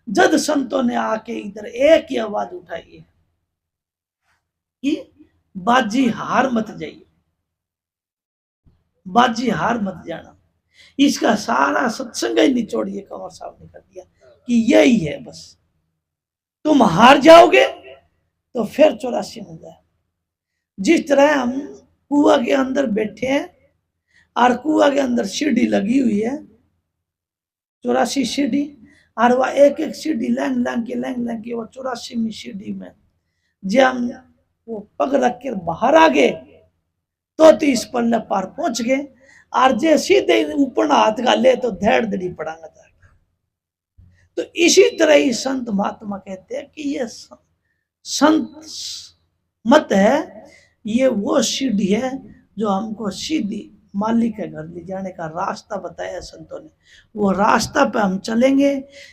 जद संतों ने आके इधर एक ही आवाज उठाई है कि बाजी हार मत जाइए, बाजी हार मत जाना। इसका सारा सत्संग ही निचोड़िए कंवर साहब ने कर दिया कि यही है, बस तुम हार जाओगे तो फिर 84 हो जाए। जिस तरह हम कुआ के अंदर बैठे हैं और कुआ के अंदर सीढ़ी लगी हुई है 84 सीढ़ी, और वह एक एक सीढ़ी लैंग लैंग के वो 84वीं सीढ़ी में जब हम वो पग रख के बाहर आ गए तो 30 पल्ले पार पहुंच गए, और जे सीधे ऊपर हाथ गाले तो धेड़ धड़ी पड़ांगा जाके। तो इसी तरह ही संत महात्मा कहते हैं कि ये संत मत है, ये वो सीढ़ी है जो हमको सीधी मालिक के घर ले जाने का रास्ता बताया संतों ने। वो रास्ता पे हम चलेंगे,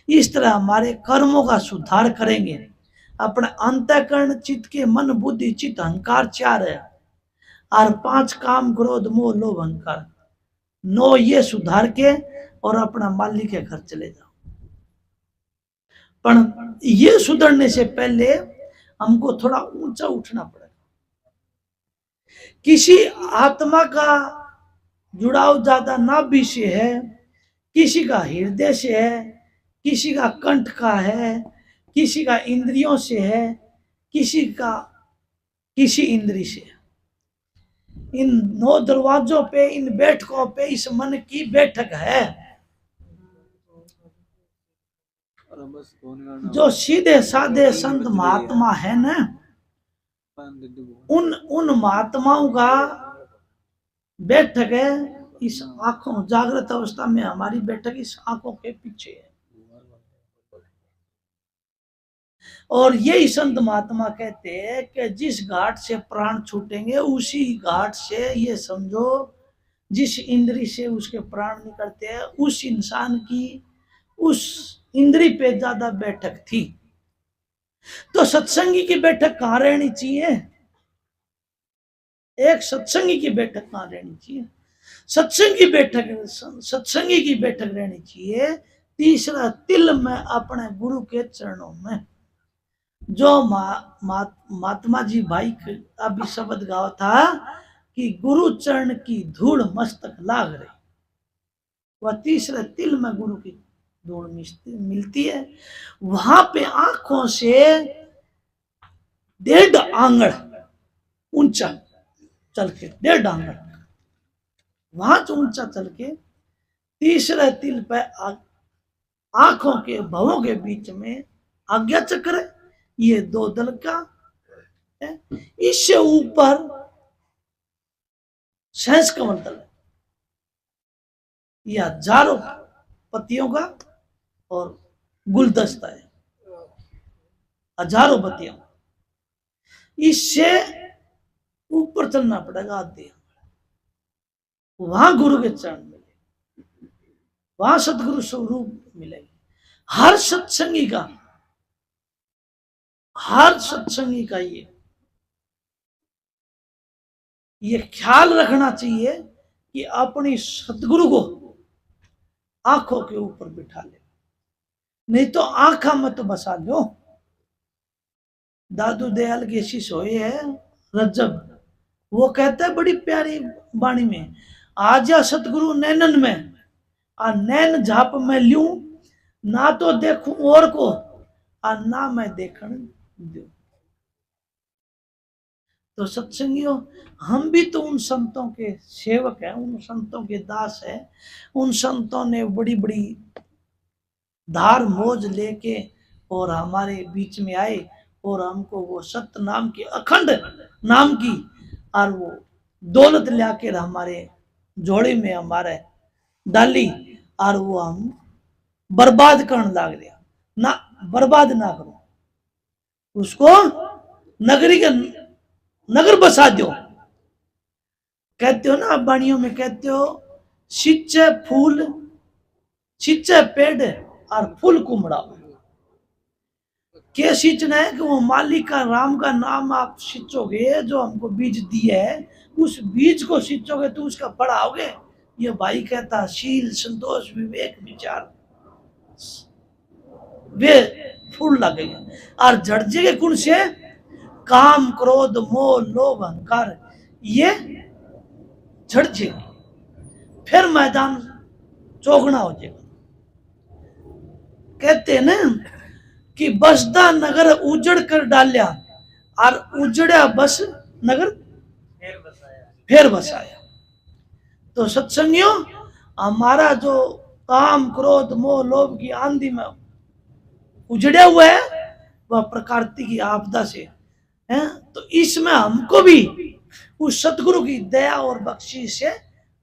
इस तरह हमारे कर्मों का सुधार करेंगे, अपने अंतःकरण चित्त के मन बुद्धि चित्त अहंकार 4 है, और 5 काम क्रोध मोह लोभ अहंकार 9 ये सुधार के और अपना मालिक के घर चले जाओ। पर ये सुधरने से पहले हमको थोड़ा ऊंचा उठना पड़ेगा। किसी आत्मा का जुड़ाव ज्यादा नाभि से है, किसी का हृदय से है, किसी का कंठ का है, किसी का इंद्रियों से है, किसी का किसी इंद्री से है। इन 9 दरवाजों पे, इन बैठकों पे इस मन की बैठक है। जो सीधे साधे संत महात्मा है ना, उन महात्माओं का बैठक है इस आंखों, जागृत अवस्था में हमारी बैठक इस आंखों के पीछे है। और यही संत महात्मा कहते हैं कि जिस घाट से प्राण छूटेंगे उसी घाट से, ये समझो जिस इंद्री से उसके प्राण निकलते हैं, उस इंसान की उस इंद्री पे ज्यादा बैठक थी। तो सत्संगी की बैठक कहाँ रहनी चाहिए? एक सत्संगी की बैठक कहाँ रहनी चाहिए? सत्संगी की बैठक रहनी चाहिए तीसरा तिल में, अपने गुरु के चरणों में। जो महात्मा जी भाई अभी शब्द गाओ था कि गुरु चरण की धूल मस्तक लाग रही, वह तीसरे तिल में गुरु की धूल मिलती है। वहां पे आंखों से 1.5 आंगन ऊंचा चल के, 1.5 आंगन वहां से ऊंचा चल के तीसरे तिल पे आंखों के भवों के बीच में आज्ञा चक्र, ये 2 दल का है। इससे ऊपर सहस कमल दल है, यह हजारों पतियों का और गुलदस्ता है, हजारों पतियों। इससे ऊपर चलना पड़ेगा आधे, वहां गुरु के चरण मिले, वहां सदगुरु स्वरूप मिलेगी। हर सत्संगी का ये ख्याल रखना चाहिए कि अपनी सतगुरु को आंखों के ऊपर बिठा ले, नहीं तो आंखा मत बसा लो। दादू दयाल के शिष्य हुए है रज्जब, वो कहते हैं बड़ी प्यारी वाणी में, आजा सतगुरु नैनन में, आ नैन झाप में लूं, ना तो देखूं और को, आ ना मैं देखण दूं। तो सत्संगियों, हम भी तो उन संतों के सेवक हैं, उन संतों के दास हैं। उन संतों ने बड़ी बड़ी धार मोज लेके और हमारे बीच में आए और हमको वो सत्य नाम की, अखंड नाम की, और वो दौलत लाकर हमारे जोड़े में हमारे डाली, और वो हम बर्बाद करने लग गया। ना, बर्बाद ना करो उसको, नगरी का नगर बसा दो। कहते हो ना बाणियों में, कहते हो सिंचे फूल, सिंचे पेड़ और फूल कुमड़ाओ। क्या सींचना है कि वो मालिक का, राम का नाम आप सींचोगे, जो हमको बीज दिया है उस बीज को सींचोगे तो उसका बढ़ाओगे। ये भाई कहता शील, संतोष, विवेक, विचार, वे फूल लगेंगे। और झड़जेगे कौन से? काम, क्रोध, मोह, लोभ, अहंकार, ये झड़जेगे, फिर मैदान चौगना हो जाएगा। कहते हैं ना कि बसदा नगर उजड़ कर डालिया, और उजड़या बस नगर फिर बसाया। तो सत्संगियों, हमारा जो काम, क्रोध, मोह, लोभ की आंधी में उजड़े हुए है, वह प्रकृति की आपदा से है। तो इसमें हमको भी उस सतगुरु की दया और बख्शिश से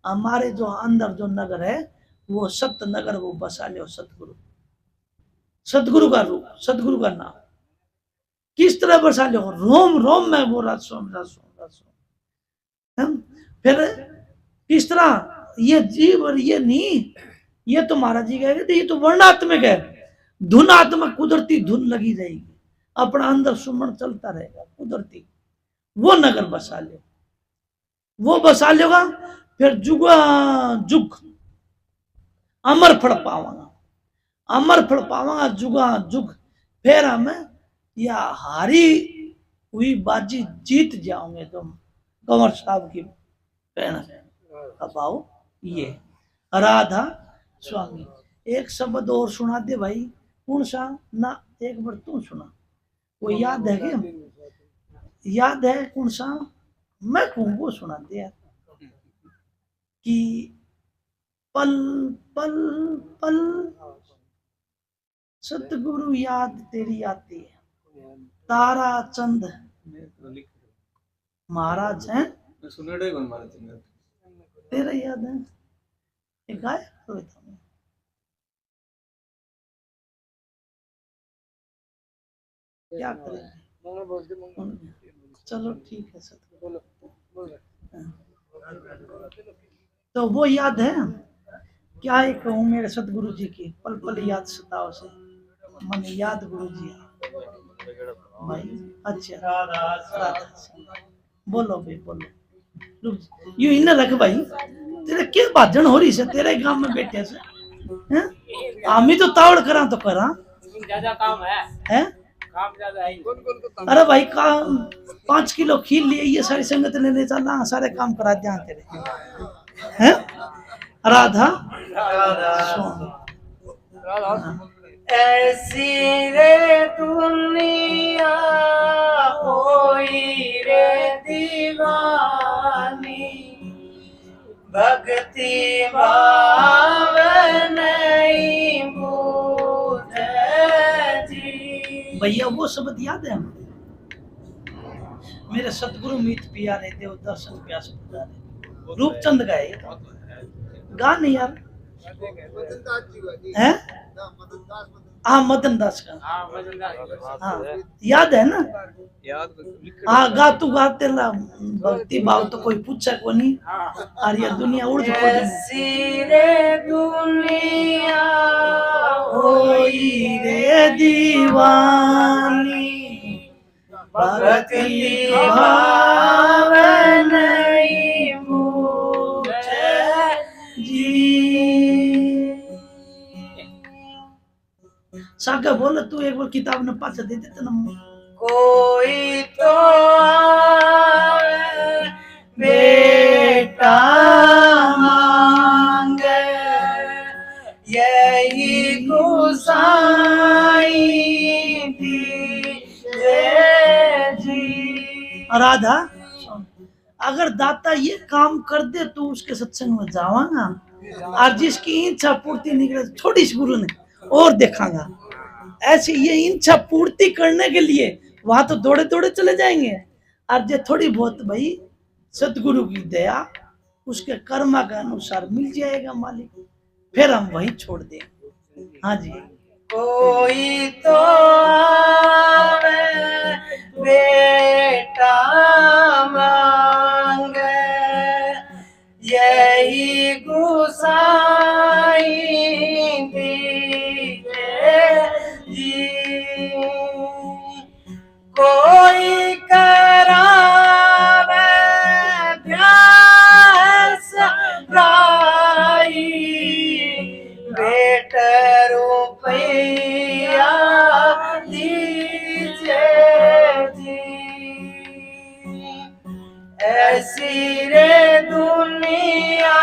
हमारे जो अंदर जो नगर है, वो सत्य नगर, वो बसा ले। सतगुरु, सतगुरु का रूप, सतगुरु का नाम किस तरह बसा ले? रोम रोम में वो रसोम रसोम रसोम। फिर किस तरह ये जीव, और ये नहीं, ये तो महाराज जी कहेंगे, ये तो वर्णात्मक है। धुन आत्मा, कुदरती धुन लगी रहेगी, अपना अंदर सुमन चलता रहेगा कुदरती। वो नगर बसा ले, वो बसा लेगा, फिर जुगा जुग अमर फल पावांगा, अमर फल पावांगा जुगा जुग। फिर हमें या हारी हुई बाजी जीत जाओगे तुम। कंवर साहब की बहन है। अब आओ ये राधा स्वामी। एक शब्द और सुना दे भाई। कौन सा ना, एक बार तू सुना। वो याद है क्या? याद है कौन सा? मैं कहूँ वो सुना दे यार। कि पल पल पल सतगुरु याद तेरी आती है। तारा चंद महाराज हैं
सुनेड़े कौन महाराज जी?
तेरा याद है? एक गाय तो क्या करें? चलो ठीक है सतगुरु। तो वो याद है क्या ही कहूँ मेरे सतगुरु जी की। पल पल याद सताओ से मन याद गुरु जी भाई। अच्छा राधा बोलो भाई बोलो। यू इन रख भाई। तेरे किस भाजन हो रही से तेरे गांव में बैठे से हैं? आमी तो तावड़ करा तो करा
ज्यादा काम है काम ज्यादा है।
अरे भाई काम 5 किलो खीर लिए ये सारी संगत लेने चलना सारे काम करा दिया तेरे हैं। राधा
ऐसी रे दुनिया होई रे दीवानी भक्ति भाव नहीं बूझे जी।
भैया वो शब्द याद है? मेरे सतगुरु मीत प्यारे देव दर्शन प्यास पुजारे। रूपचंद गाए गा नहीं यार है? हाँ मदन दास का। हाँ याद है ना? हाँ गा तू गा। तेरा भक्ति भाव तो कोई पूछा को नहीं। और ये दुनिया उड़
ऐसी रे दुनिया
होई रे दीवानी
भक्ति भाव नहीं बूझे जी।
सागा बोल तू एक बार किताब ने पाछा दे देते ना।
कोई तो आवे बेटा मांगे यही गुसाई दीजिए जी।
राधा अगर दाता ये काम कर दे तो उसके सत्संग में जावांगा। और जिसकी इच्छा पूर्ति निकले थोड़ी सी गुरु ने और देखांगा। ऐसे ये इच्छा पूर्ति करने के लिए वहां तो दौड़े दौड़े चले जाएंगे। और जो थोड़ी बहुत भाई सतगुरु की दया उसके कर्मा के अनुसार मिल जाएगा मालिक। फिर हम वहीं छोड़ देंगे। हाँ जी
कोई तो आवे बेटा मांगे यही गुसाई दीजिए जी। कोई करावे ध्यास राई बेट रुपया दीजिए जी। ऐसी रे दुनिया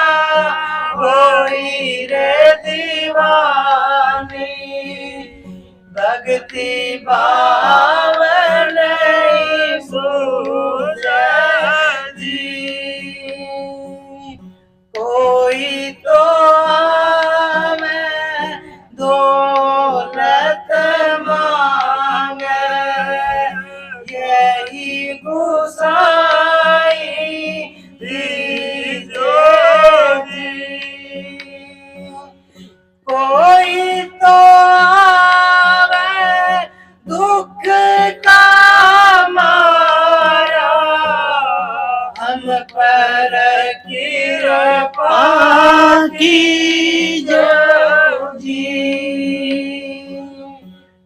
होई रे दीवानी भक्ति भाव नहीं सूझे जी। कोई तो आवे दौलत मांगे यही गुसाई दीजिए जी। कोई तो आवे दुख का मारा हम पर कृपा कीजिए जी।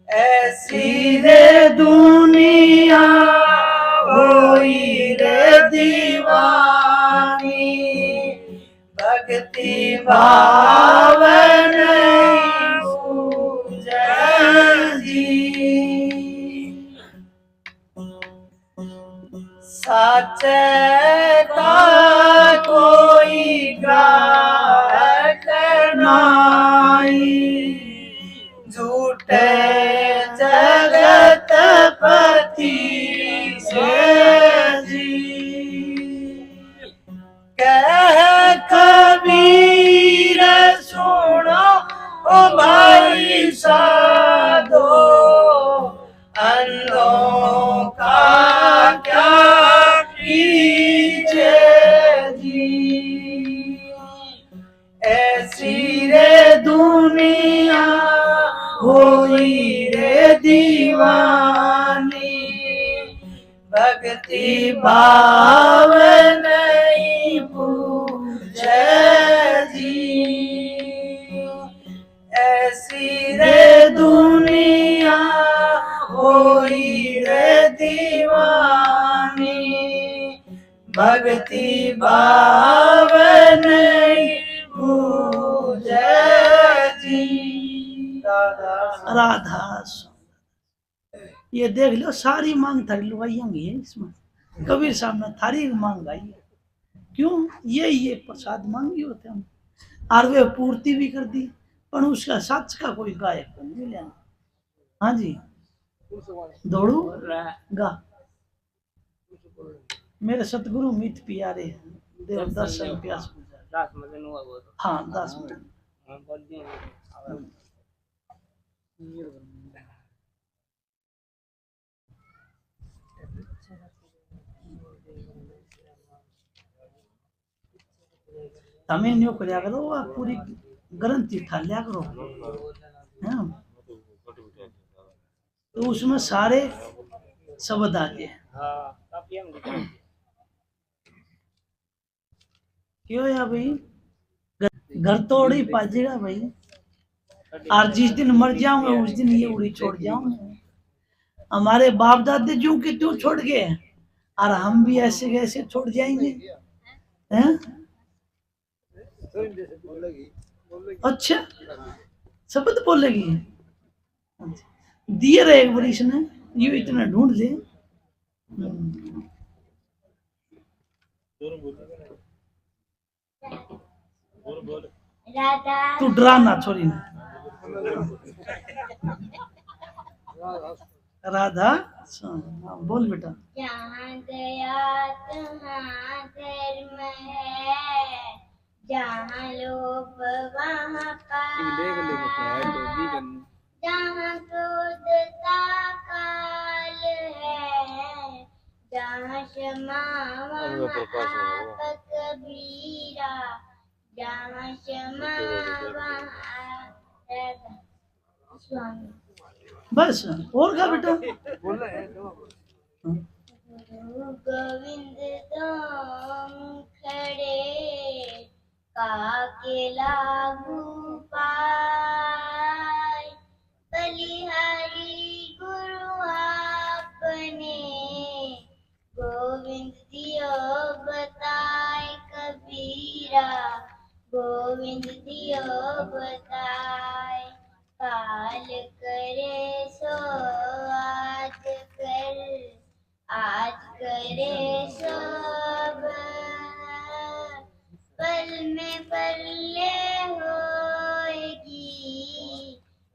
ऐसी रे दुनिया होई रे दीवानी भक्ति भाव नहीं सूझे जी।
साचे का कोई गाट नाई, झूठे जगत पति से जी। कह कबीर सुनो ओ भाई साधो, अंधों का क्या कीजिए जी। ऐसी रे दुनिया होई रे दीवानी, भक्ति भाव नहीं पूछे जी। ऐसी रे दुनिया होई रे दीवानी, भक्ति भाव नहीं पूछे जी। राधा ये देख लो, सारी मांग थारी लुगाई है इसमें। कबीर साहब ने थारी मांग गाई है। क्यों? ये प्रसाद मांगी होते हम, और वे पूर्ति भी कर दी, पर उसका सच का कोई गायक नहीं मिला। हाँ जी, दौड़ू गा मेरे सतगुरु मित प्यारे, देव दर्शन प्यास बुझा। हाँ 10 मिनट। तमें न्यू करया करो, पूरी गारंटी ठा लिया करो, हाँ? तो उसमें सारे शब्द आ गए। क्यों या भाई, घर तोड़ी पाजेगा भाई, और जिस दिन मर जाऊंगा उस दिन ये उड़ी छोड़ जाऊंगा। हमारे बाप दादे जो के त्यों छोड़ गए, और हम भी ऐसे कैसे छोड़ जाएंगे, हैं? अच्छा, शब्द बोलेगी, दिए रहे एक बार ने, यू इतना ढूंढ ले। तू डराना छोरी ना। राधा बोल बेटा।
जहाँ दया तहाँ धर्म है, जहाँ लोभ वहाँ पाप, जहाँ क्रोधता काल है, जहाँ क्षमा वहाँ आप कबीरा, जहाँ क्षमा वहाँ स्वामी।
बस और क्या बेटा?
गोविंद तुम खड़े काके लागू पाए, बलिहारी गुरु आपने गोविंद दियो बताए कबीरा, गोविंद दियो बताए। काल करे सो आज कर, आज करे सब, पल में पल्ले होएगी,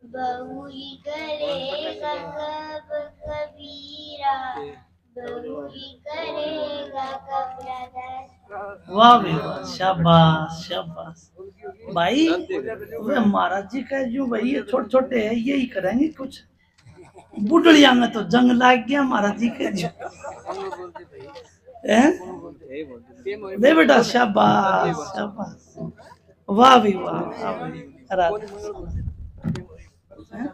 बहू ही करेगा कब कबीरा, बहू ही करेगा कब राधा।
वाह भाई वाह, शाबाश शाबाश भाई। वे महाराज जी का जो भाई ये छोटे छोटे है, यही करेंगे कुछ। बुढ़िया में तो जंग लाग गया महाराज जी के जो हैं? दे बेटा, शाबाश शाबाश, वाह भी वाह, वाह भाई, हैं?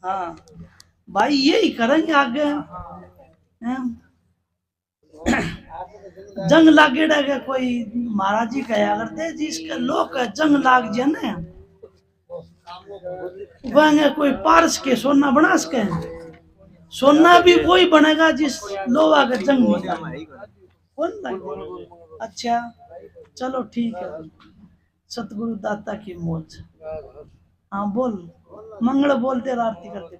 हाँ भाई यही करेंगे आगे, हैं? जंग लागेड़ा के कोई महाराज जी कहा करते, जिसके लोग जंग लाग जाए ना, वह कोई पारस के सोना बना सके, सोना भी वही बनेगा जिस लोहा का जंग में कौन लागे। अच्छा चलो ठीक है, सतगुरु दाता की मौज। हाँ बोल, मंगल बोलते आरती करते।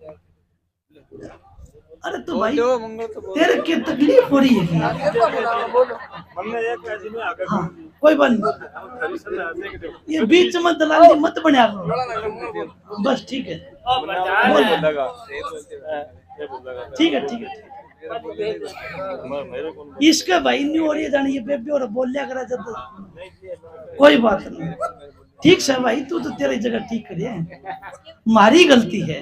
अरे तो भाई
जो मंगल तो बोलो।
तेरे की तकलीफ हो रही है क्या?
बोलो।
हाँ कोई बात नहीं, ये बीच में दलाली मत बना करो, बस ठीक है, बोल ठीक है ठीक है। इसका भाई नहीं हो रही है जानी, ये बेबे और बोल लिया करा जब कोई बात नहीं, ठीक से भाई, तू तो तेरी जगह ठीक करे, हमारी गलती है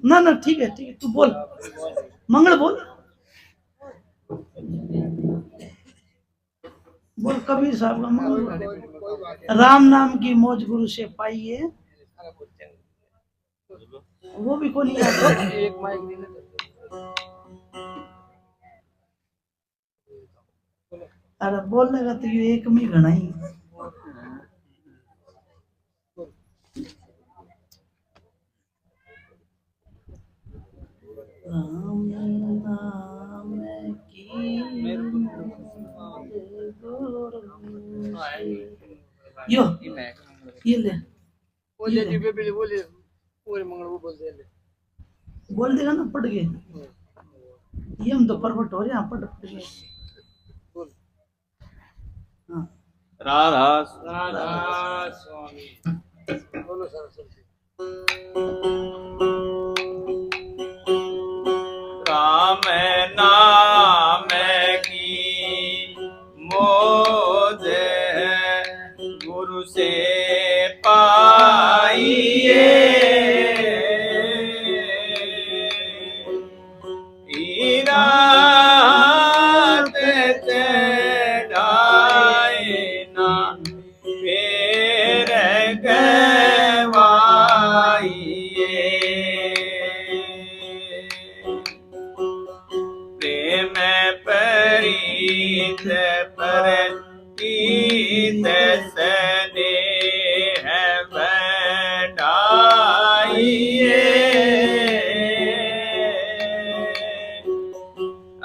ना ना, ठीक है ठीक है, तू बोल मंगल बोल बोल कबीर साहब का मंगल, राम नाम की मौज गुरु से पाइए, वो भी को नहीं आता।
एक माइक देने
अरे बोलने का तो ये एक में घना ही, राम नाम की यो ये ले
बोलिए जी बेबी बोलिए पूरे मंगल वो बोल दे
बोल देगा ना, पढ़ गए ये हम तो परवट हो रहे हैं, पढ़ गए। हाँ
राधा
राधा स्वामी बोलो सरस्वती।
राम नाम की मौज गुरु से पाइए, रात चढ़ाए ना फिर गवाइए, प्रेम परीत पर कीत स्नेह बढ़ाइए,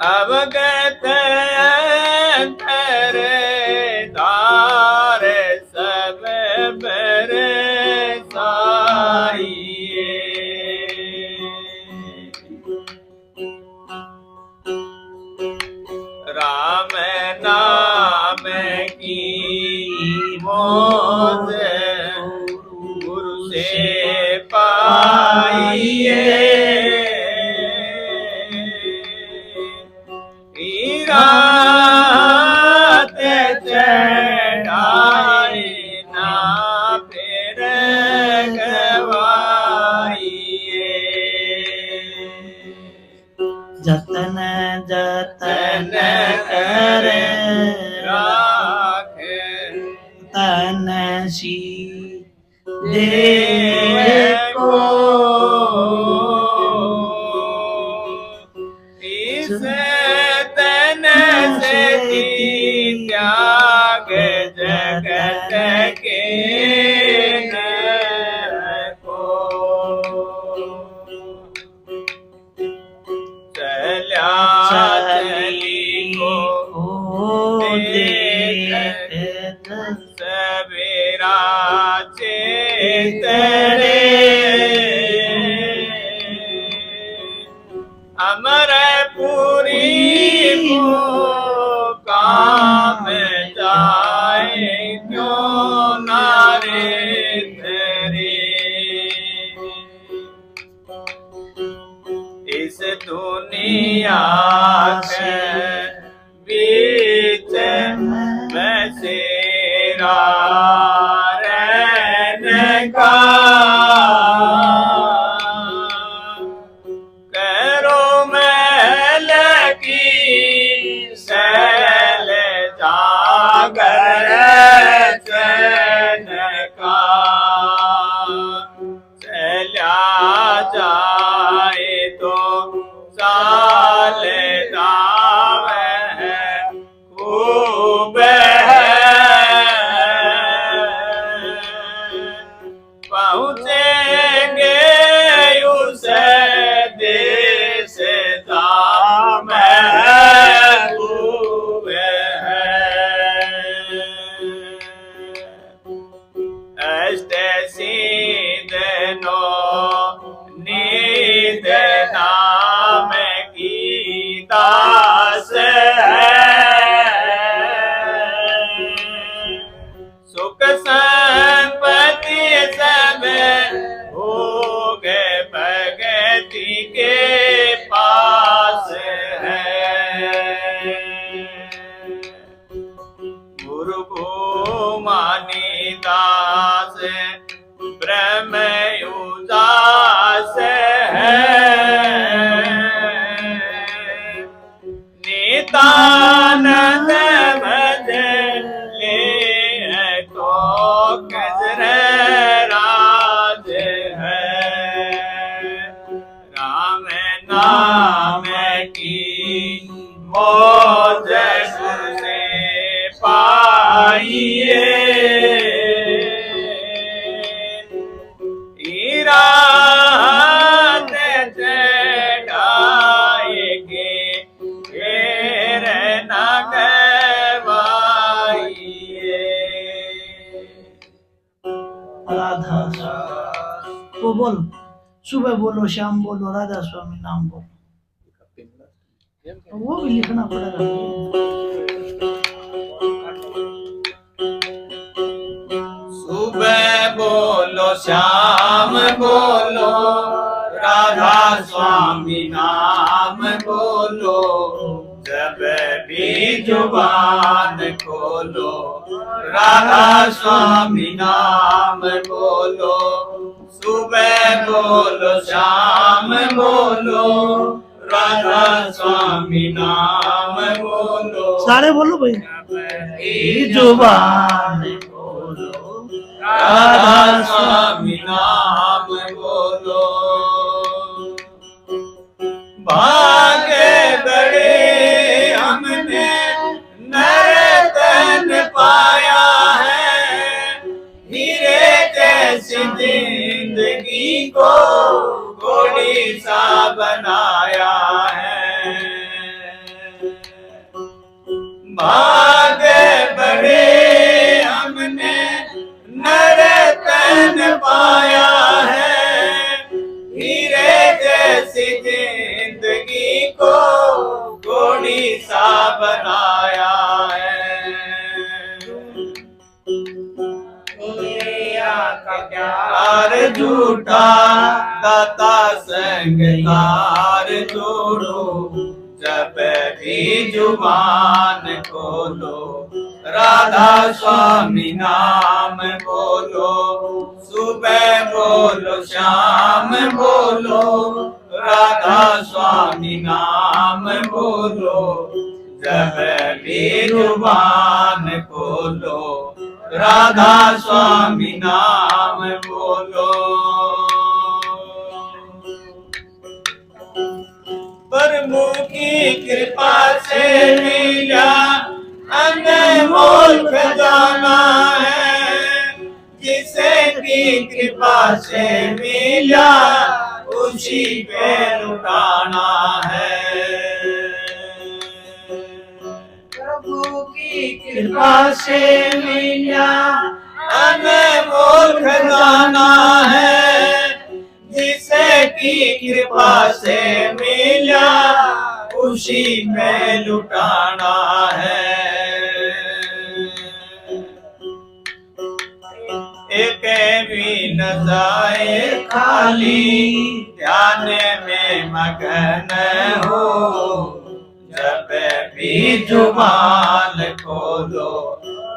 अवगत अंतर दार सब बरसाइए, राम नाम की मौज गुरु से पाइए, रात चढ़ाए ना फिर गवाइए,
जतन जतन कर
राख
तन सी देखो,
इस तन से त्याग जगत के न को, चला चली को देख सवेरा चेतरे, अमरपुरी को काम जाए क्यों नारे तेरे, इस दुनिया के बीच बसेरा रहने का, करो महल की सैल जागर चैन का, चला जाए तो साल दावे है खूब है, पहुँचेंगे उस देश दाम है खूब है, दास है। सुख संपत्ति सब हो गए भगति के पास है। गुरु भूमानी दास ब्रह्म उदास है। नितानंद भजले तो कजर राज है। राम नाम की मौज से पाइए। रात चढ़ाएगे घेर न गवाइए।
राधा स्वामी वो बोलो, सुबह बोलो, शाम बोलो, राधा स्वामी नाम बोलो। वो भी लिखना पड़ेगा।
सुबह बोलो शाम बोलो राधा स्वामी नाम बोलो। जब भी जुबान खोलो राधा स्वामी नाम बोलो। सुबह बोलो शाम बोलो राधा स्वामी नाम बोलो।
सारे बोलो भाई। जुबान बोलो
राधा स्वामी नाम बोलो। भागे बड़े हमने नर्तन पाया है। हीरे जैसी जिंदगी को घोड़ी सा बनाया है। भागे बड़े हमने नर्तन पाया है। हीरे जैसी जिंदगी को घोड़ी सा बनाया है। दुनिया का प्यार झूठा दाता संग तार जोड़ो। जब भी जुबान खोलो राधा स्वामी नाम बोलो। सुबह बोलो शाम बोलो राधा स्वामी नाम बोलो। जब भी जुबान खोलो राधा स्वामी नाम बोलो। प्रभु की कृपा से मिला अनमोल खजाना है। जिसे की कृपा से मिला उसी पे लुटाना है। प्रभु की कृपा से मिला अनमोल खजाना है। जिसे की कृपा से मिला उसी में लुटाना है। एक भी न जाए खाली ध्यान में मगन हो। जब भी जुबान खोलो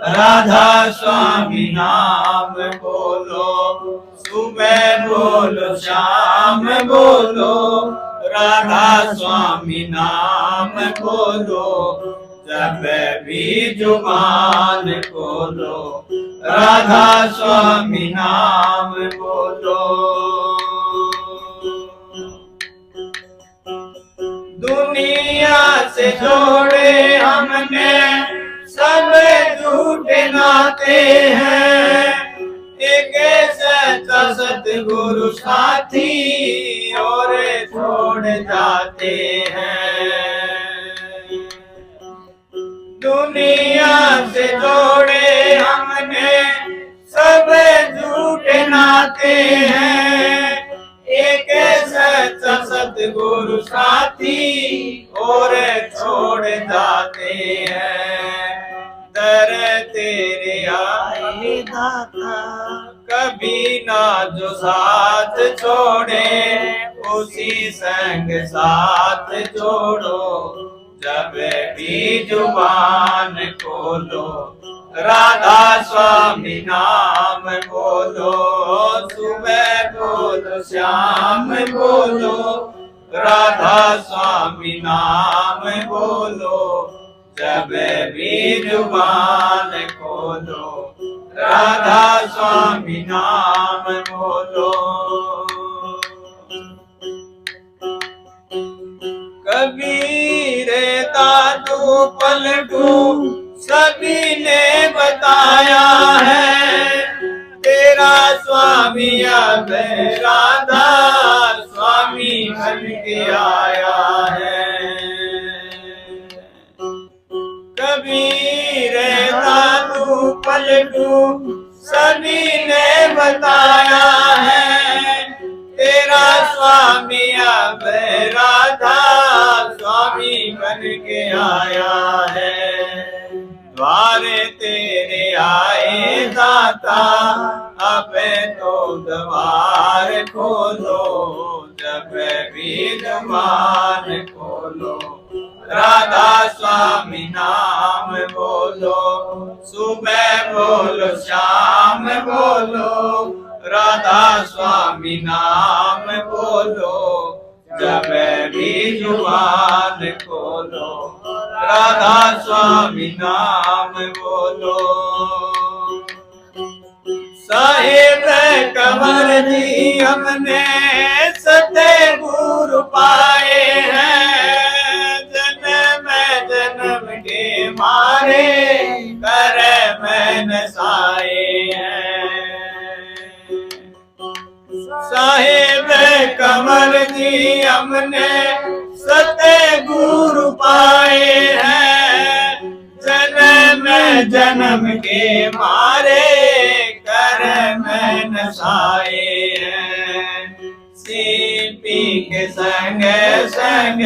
राधा स्वामी नाम बोलो। सुबह बोलो शाम बोलो राधा स्वामी नाम बोलो। जब भी जुबान खोलो राधा स्वामी नाम बोलो। दुनिया से जोड़े हमने सब झूठे नाते हैं। एक सच्चा सतगुरु साथी और छोड़ जाते हैं। दुनिया से जोड़े हमने सब झूठे नाते हैं। एक सच्चा सतगुरु साथी और जब भी जुबान खोलो राधा स्वामी नाम बोलो, सुबह बोलो शाम बोलो राधा स्वामी नाम बोलो, जब भी जुबान खोलो राधा स्वामी नाम बोलो। कबीर दादू पलटू सभी ने बताया है, तेरा स्वामी अब राधा स्वामी बन के आया है। कबीर दादू पलटू सभी ने बताया है, तेरा स्वामी अब राधा स्वामी बन के आया है। द्वारे तेरे आए दाता अब तो द्वार खोलो, जब भी जुबान खोलो राधा स्वामी नाम बोलो, सुबह बोलो शाम बोलो राधा स्वामी नाम बोलो, जब भी जुबान खोलो राधा स्वामी नाम बोलो। साहिब कंवर जी हमने सते गुरु पाए हैं, जन्म जन्म के मारे कर मैन साए हैं। साहिब कंवर जी हमने सते गुरु पाए हैं, जन्म जन्म के मारे कर मैन साए हैं। सीपी के संग संग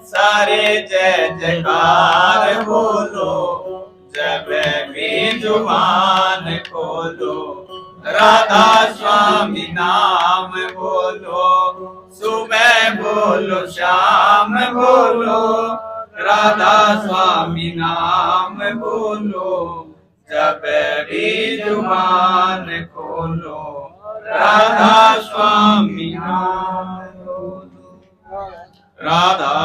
सारे जय जयकार बोलो, जब भी जुबान खोलो राधा स्वामी नाम बोलो, सुबह बोलो शाम बोलो राधा स्वामी नाम बोलो, जब भी जुबान खोलो राधा स्वामी नाम बोलो। राधा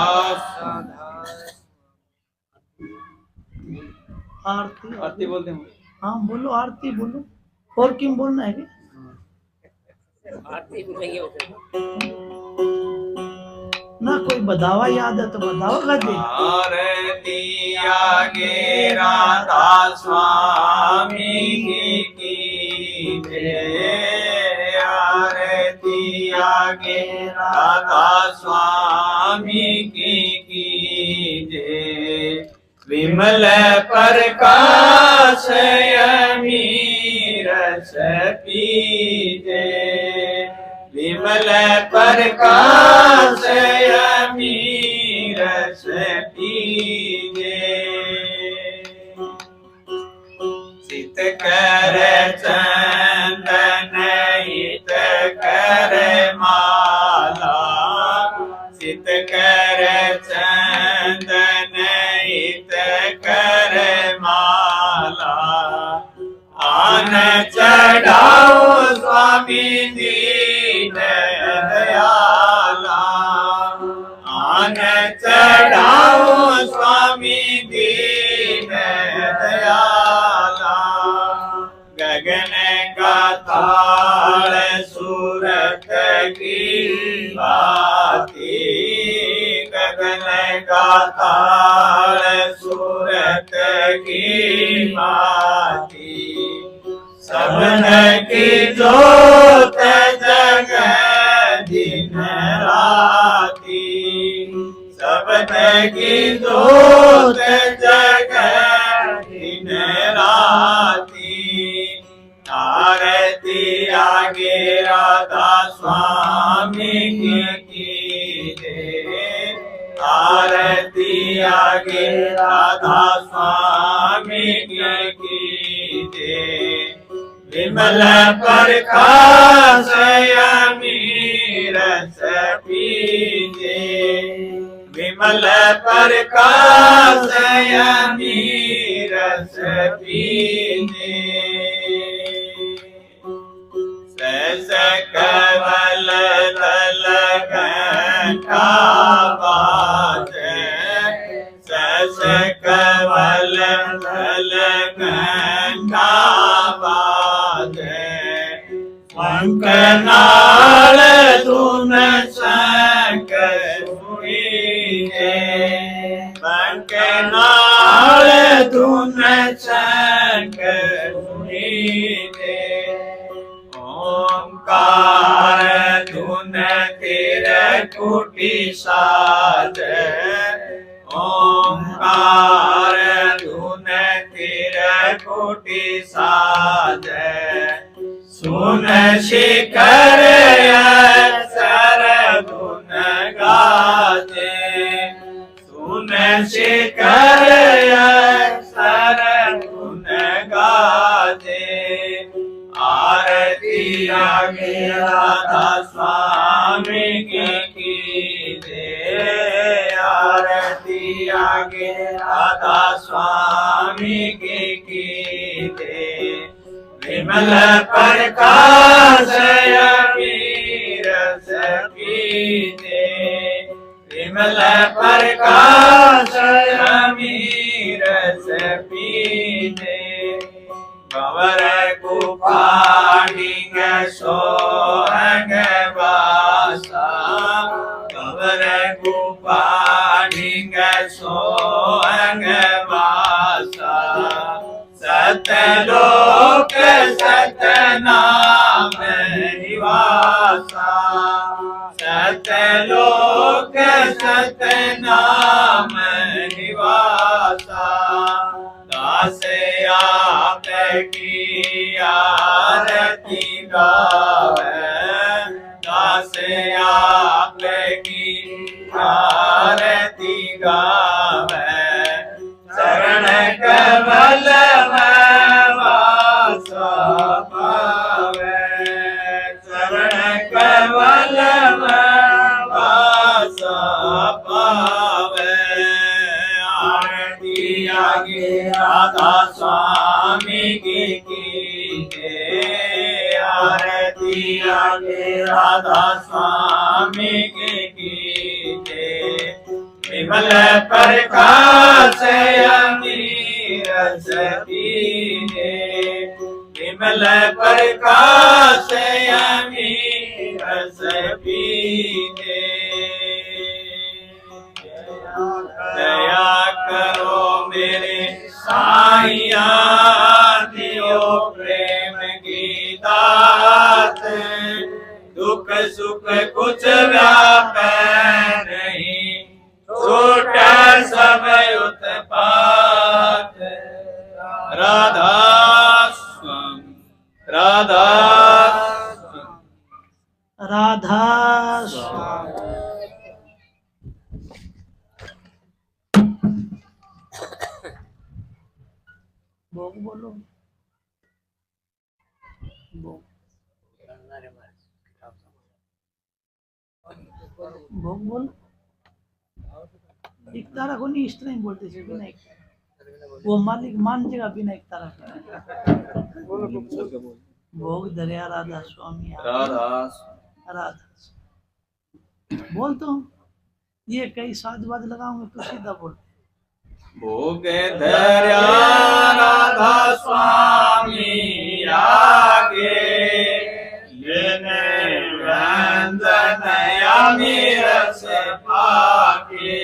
आरती
आरती बोलते हैं।
हाँ बोलो, आरती बोलो। और क्यों बोलना है?
आरती बोलेंगे
ना कोई बधावा याद है तो बधावा गा दे।
आरती आगे राधा स्वामी की जय, आरती आगे राधा स्वामी की जय। विमल प्रकाश अमीरस पीजे, विमल प्रकाश अमीरस पीजे। चित कर चंदन हित कर माला, चित कर चंदन हित कर माला। आन चढ़ाओ स्वामी दीन दयाला, आन चढ़ाओ स्वामी दीन दयाला। गगन का ताड़ सूरत की बाती, गगन का ताड़ सूरत की बाती। सबन की जोत जगह दिन राती, सबन की जोत जगह दिन राती। आरती आगे राधा स्वामी की जय, आरती आगे राधा स्वामी की जय। विमल प्रकाश अमीरस पीजे, विमल विमल प्रकाश यमी रस पीने सहस कमल दल घंटा बाजे सहस कमल दल घंटा बाजे शंखनाल धुन शंख सुनीजे शंखनाल धुन शंख सुनीजे ओंकार धुन तिर कुटी साज ओंकार धुन तिर कुटी साज सुन शिखर सर धुन गाजे सुन शिखर सर धुन गाजे आरती आगे राधा स्वामी की दे आरती आगे राधा स्वामी की दे विमल प्रकाश यमी रस पीने विमल प्रकाश यमी रस पीने गवर कुपाडिंग सोहंग वासा गवर कुपाडिंग सोहंग वासा सतलोक सतनाम निवासा सतलोक सतनाम निवासा दास आप की आरती गावे दास आप की आरती गावे चरण कमल वासा पावे चरण कमल वासा पावे आरती आगे राधा स्वामी की दे आरती आगे राधा स्वामी की दे विमल प्रकाश यमी रस पीने विमल प्रकाश यमी रस पीने दया करो मेरे साईया दियो प्रेम की दात दुख सुख कुछ व्यापै नहीं छोटा समय उत्पात राधा स्वामी राधा
राधा स्वामी। भोग बोलो भोग भोग बोलो एक तारा को नहीं इस तरह ही बोलते थे बिना एक वो मालिक मान जाएगा बिना एक तारा भोग दरिया राधा स्वामी
राधा
राधा बोल तो ये कई साज बाज लगाऊंगे तो सीधा बोल
भोग धर्या राधा स्वामी आगे लेने वंदन यमी रस पाके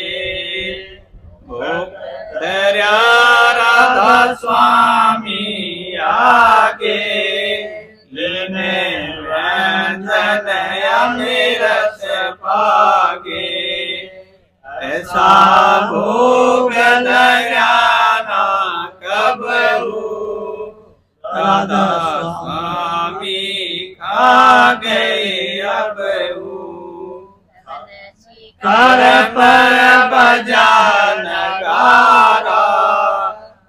भोग धर्या राधा स्वामी आगे लेने वंदन यमी रस पाके ऐसा भोग लगाना कब राधा स्वामी खा गए अब कर पर बजा नगारा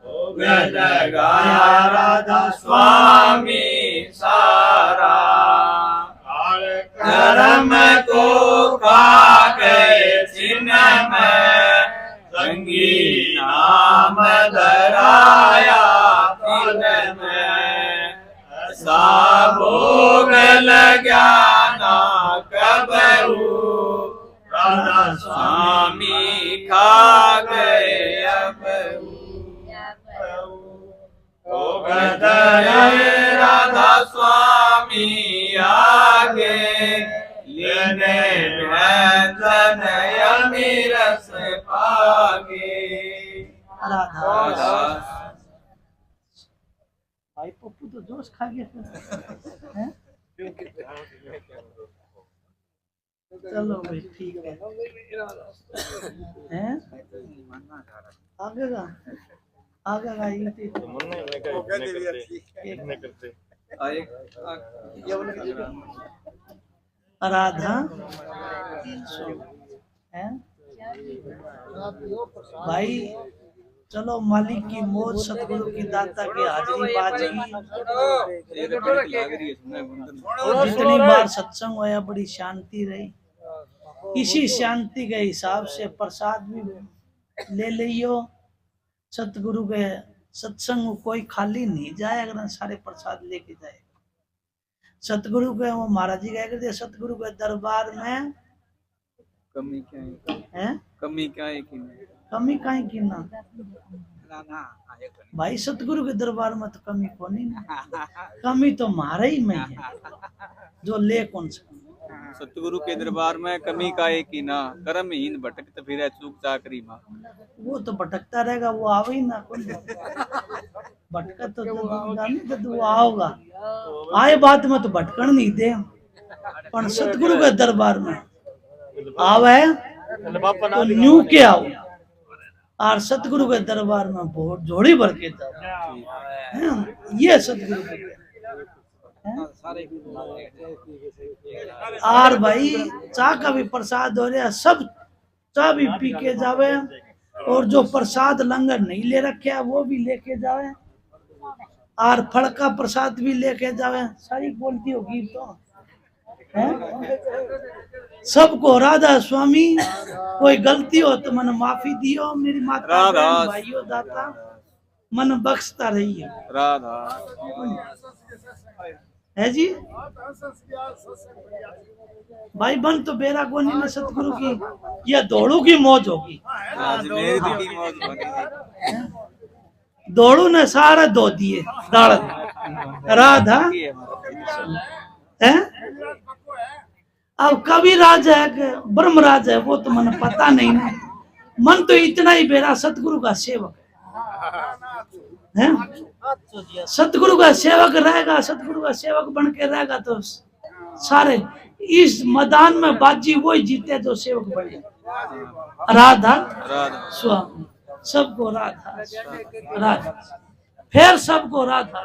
भोग लगाया राधा स्वामी सारा कर्म को खा गए चिन्ह में संगी नाम धराया तिन में सा भोग लग्या ना कबहू राधा स्वामी खा गए अब राधा स्वामी आगे लेने व्यंजन यमी रस पागे
राधा भाई पप्पू तो जोश खा गया फिर हैं? चलो भाई ठीक है हैं? आगे का ये राधा हैं? भाई चलो मालिक की मौज सतगुरु की दाता की हाजरी बाजी जितनी बार सत्संग हुआ बड़ी शांति रही। इसी शांति के हिसाब से प्रसाद भी ले लियो। सतगुरु के सत्संग कोई खाली नहीं जाए अगर सारे प्रसाद लेके जाए। सतगुरु के वो महाराज जी कह करते सतगुरु के दरबार में
कमी क्या
है?
कमी क्या है कि
कमी काहे की ना भाई सतगुरु के दरबार में तो कमी को नहीं ना। कमी तो हमारे ही में है जो ले कौन सा।
सतगुरु के दरबार में कमी का है कि ना कर्महीन भटकत फिर चूक चाकरी माँ।
वो तो भटकता रहेगा वो आवे ही ना कौन भटका तो नहीं तो वो आओगा आए बात में तो भटकन नहीं दे। पर सतगुरु के दरबार में आवे तो न्यू के आओ और सतगुरु के दरबार में बहुत जोड़ी भर के जाओ। ये सतगुरु के और भाई चाह का भी प्रसाद हो रहा सब चाह भी पी के जावे और जो प्रसाद लंगर नहीं ले रखे है वो भी लेके जावे और फल का प्रसाद भी लेके जावे। सारी बोलती होगी तो सबको राधा स्वामी कोई गलती हो तो मन माफी दियो मेरी माता भाइयों दाता मन बख्शता रही है
राधा
है जी। भाई बन तो बेरा गोनी में सतगुरु की या दौड़ू की मौज होगी। दौड़ू ने सारा धो दिए राधा है। अब कविराज है कि ब्रह्मराज है वो तो मन पता नहीं ना। मन तो इतना ही बेरा सतगुरु का सेवक है। सतगुरु का सेवक रहेगा सतगुरु का सेवक बन के रहेगा तो सारे इस मैदान में बाजी वही जीते जो सेवक बने। राधा स्वामी सबको राधा राधा फिर सबको राधा।